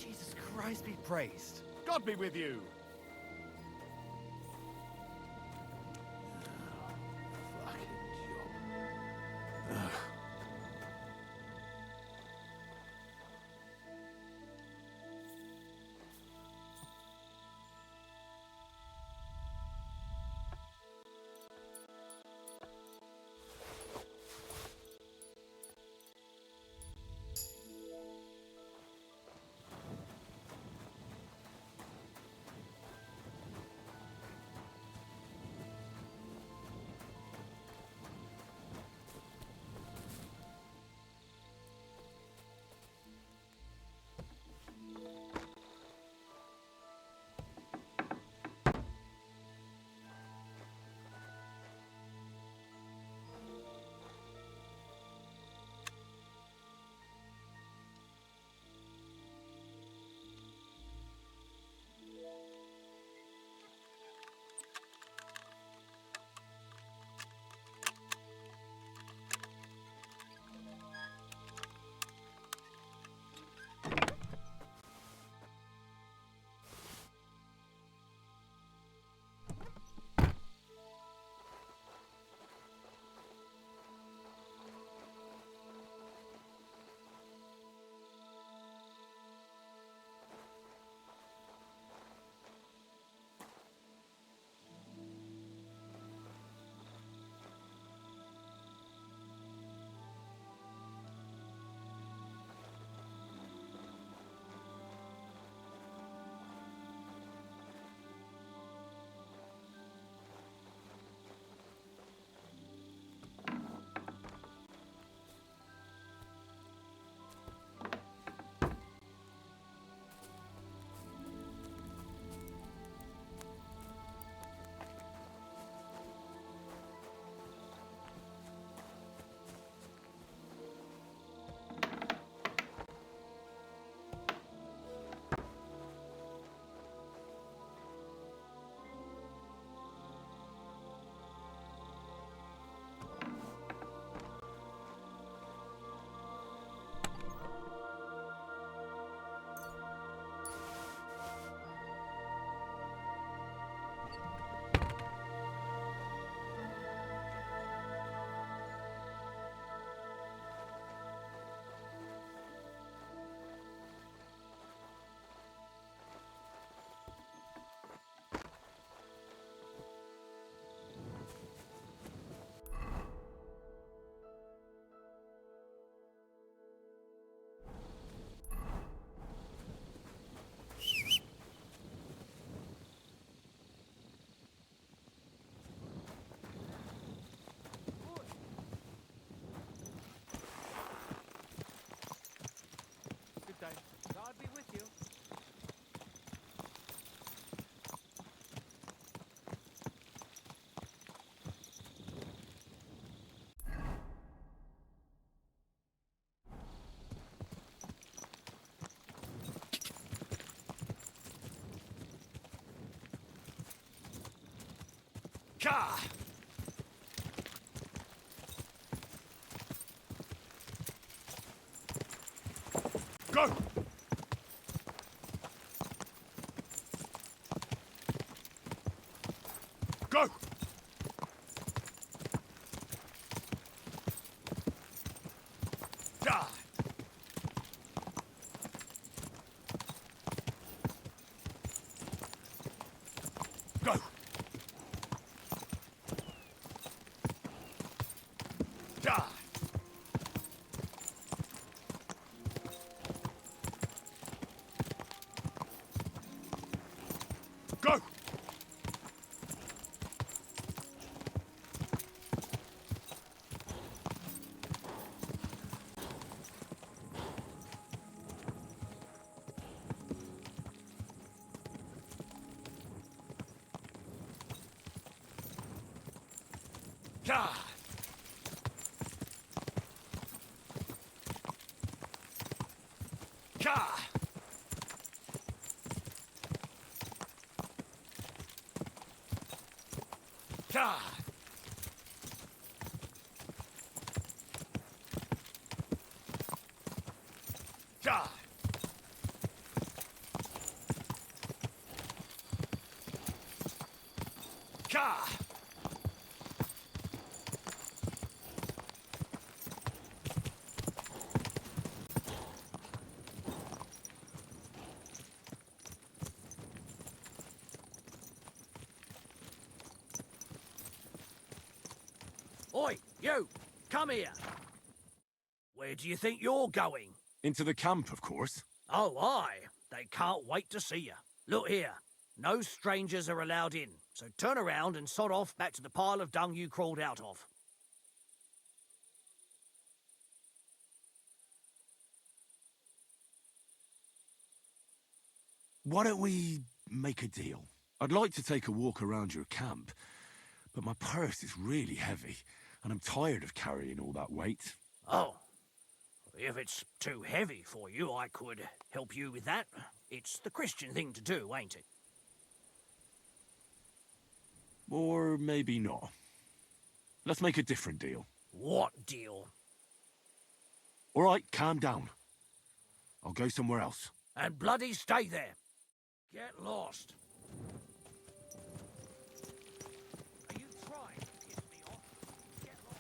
Jesus Christ be praised. God be with you. God be with you. Ka! Go! Go! Die! Go! Die! Go! Die! Ka! Ka! Ka! Ka! Oi, you! Come here! Where do you think you're going? Into the camp, of course. Oh, aye. They can't wait to see you. Look here. No strangers are allowed in, so turn around and sod off back to the pile of dung you crawled out of. Why don't we make a deal? I'd like to take a walk around your camp, but my purse is really heavy, and I'm tired of carrying all that weight. Oh. If it's too heavy for you, I could help you with that. It's the Christian thing to do, ain't it? Or maybe not. Let's make a different deal. What deal? All right, calm down. I'll go somewhere else. And bloody stay there. Get lost. Are you trying to piss me off? Get lost.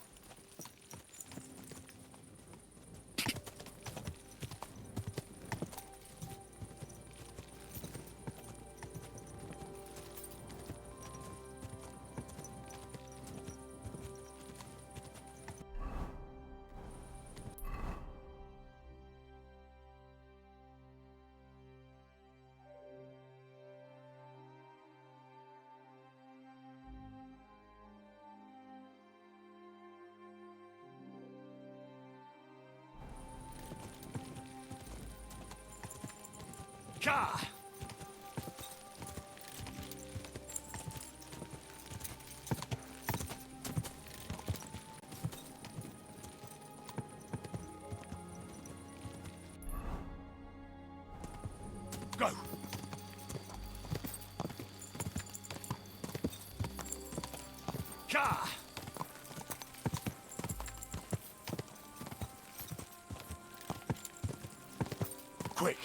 Ka! Go! Ka! Quick!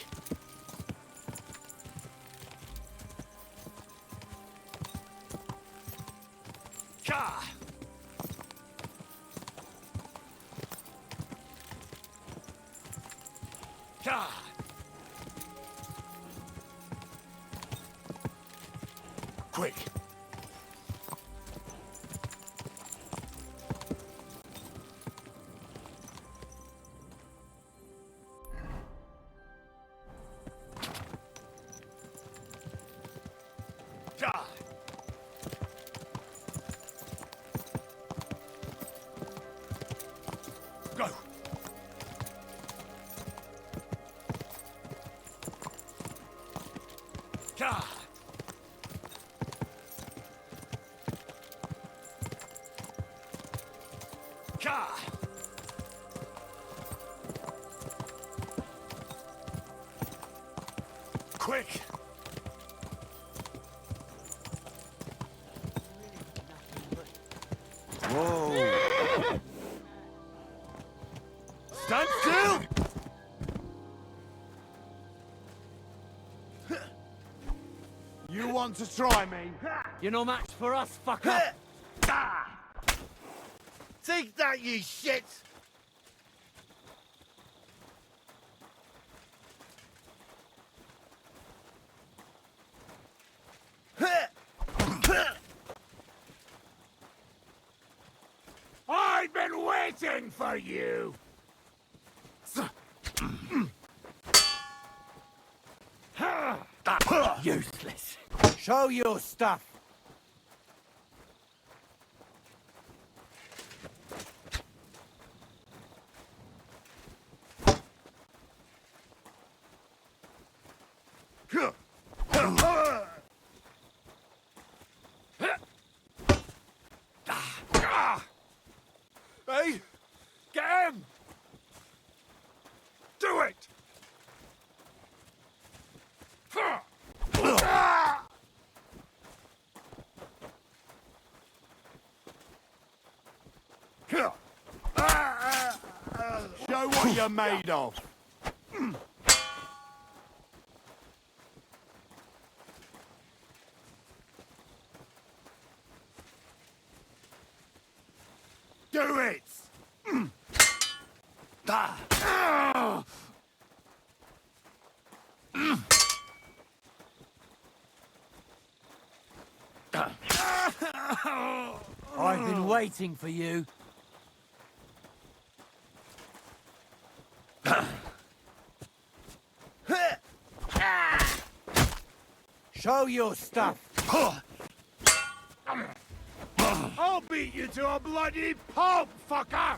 Ka! Ka! Quick! Ka! Go! Gah! Gah! Quick! Whoa! Stand still! You want to try me? You're no match for us, fucker! Take that, you shit! I've been waiting for you! Useless. Show your stuff. Hey! Get him! Do it! Show what you're made of. Do it! I've been waiting for you. Show your stuff. I'll beat you to a bloody pulp, fucker!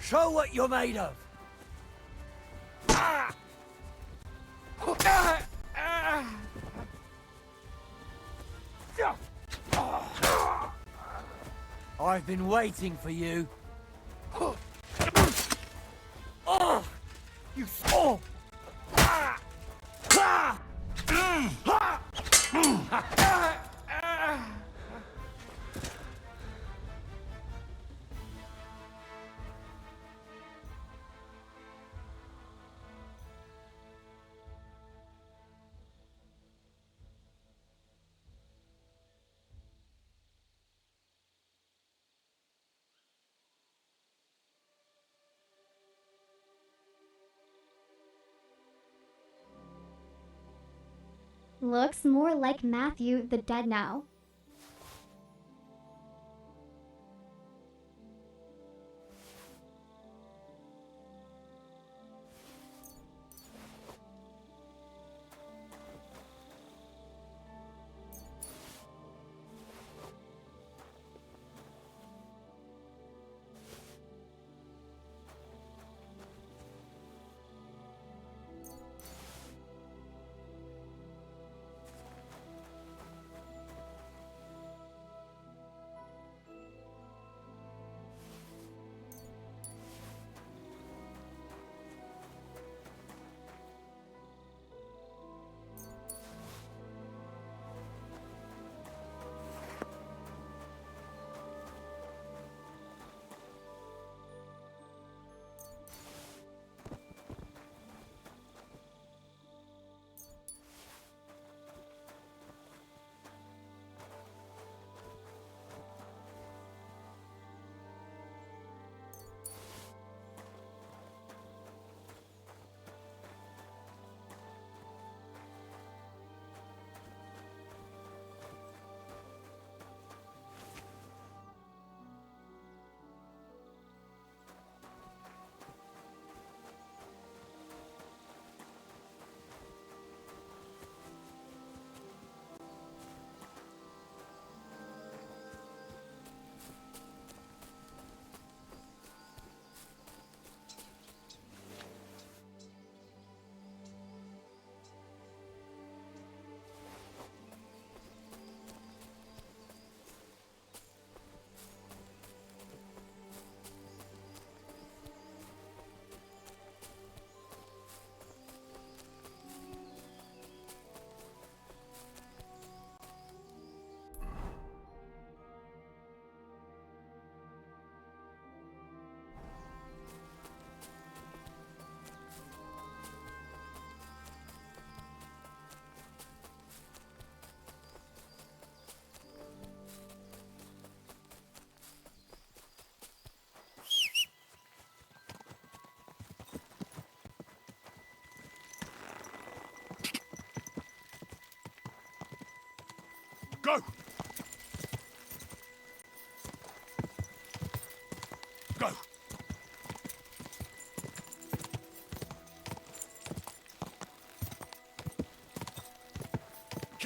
Show what you're made of. I've been waiting for you. Oh! You saw! Looks more like Matthew the dead now.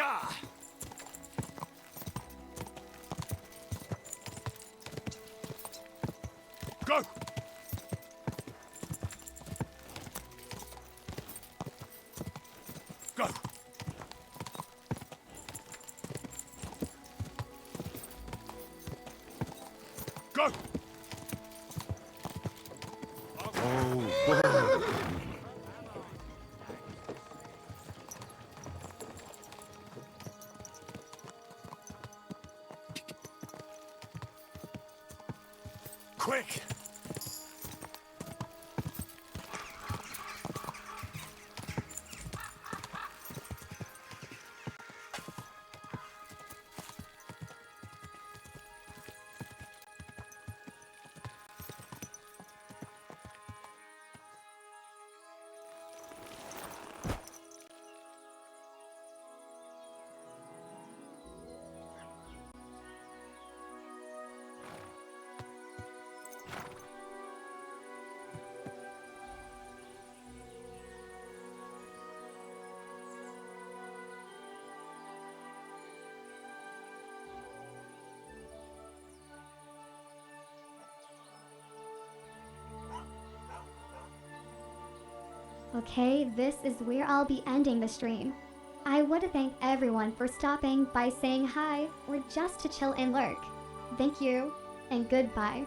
Ka! Go! Go! Go! Quick! Okay, this is where I'll be ending the stream. I want to thank everyone for stopping by saying hi or just to chill and lurk. Thank you, and goodbye.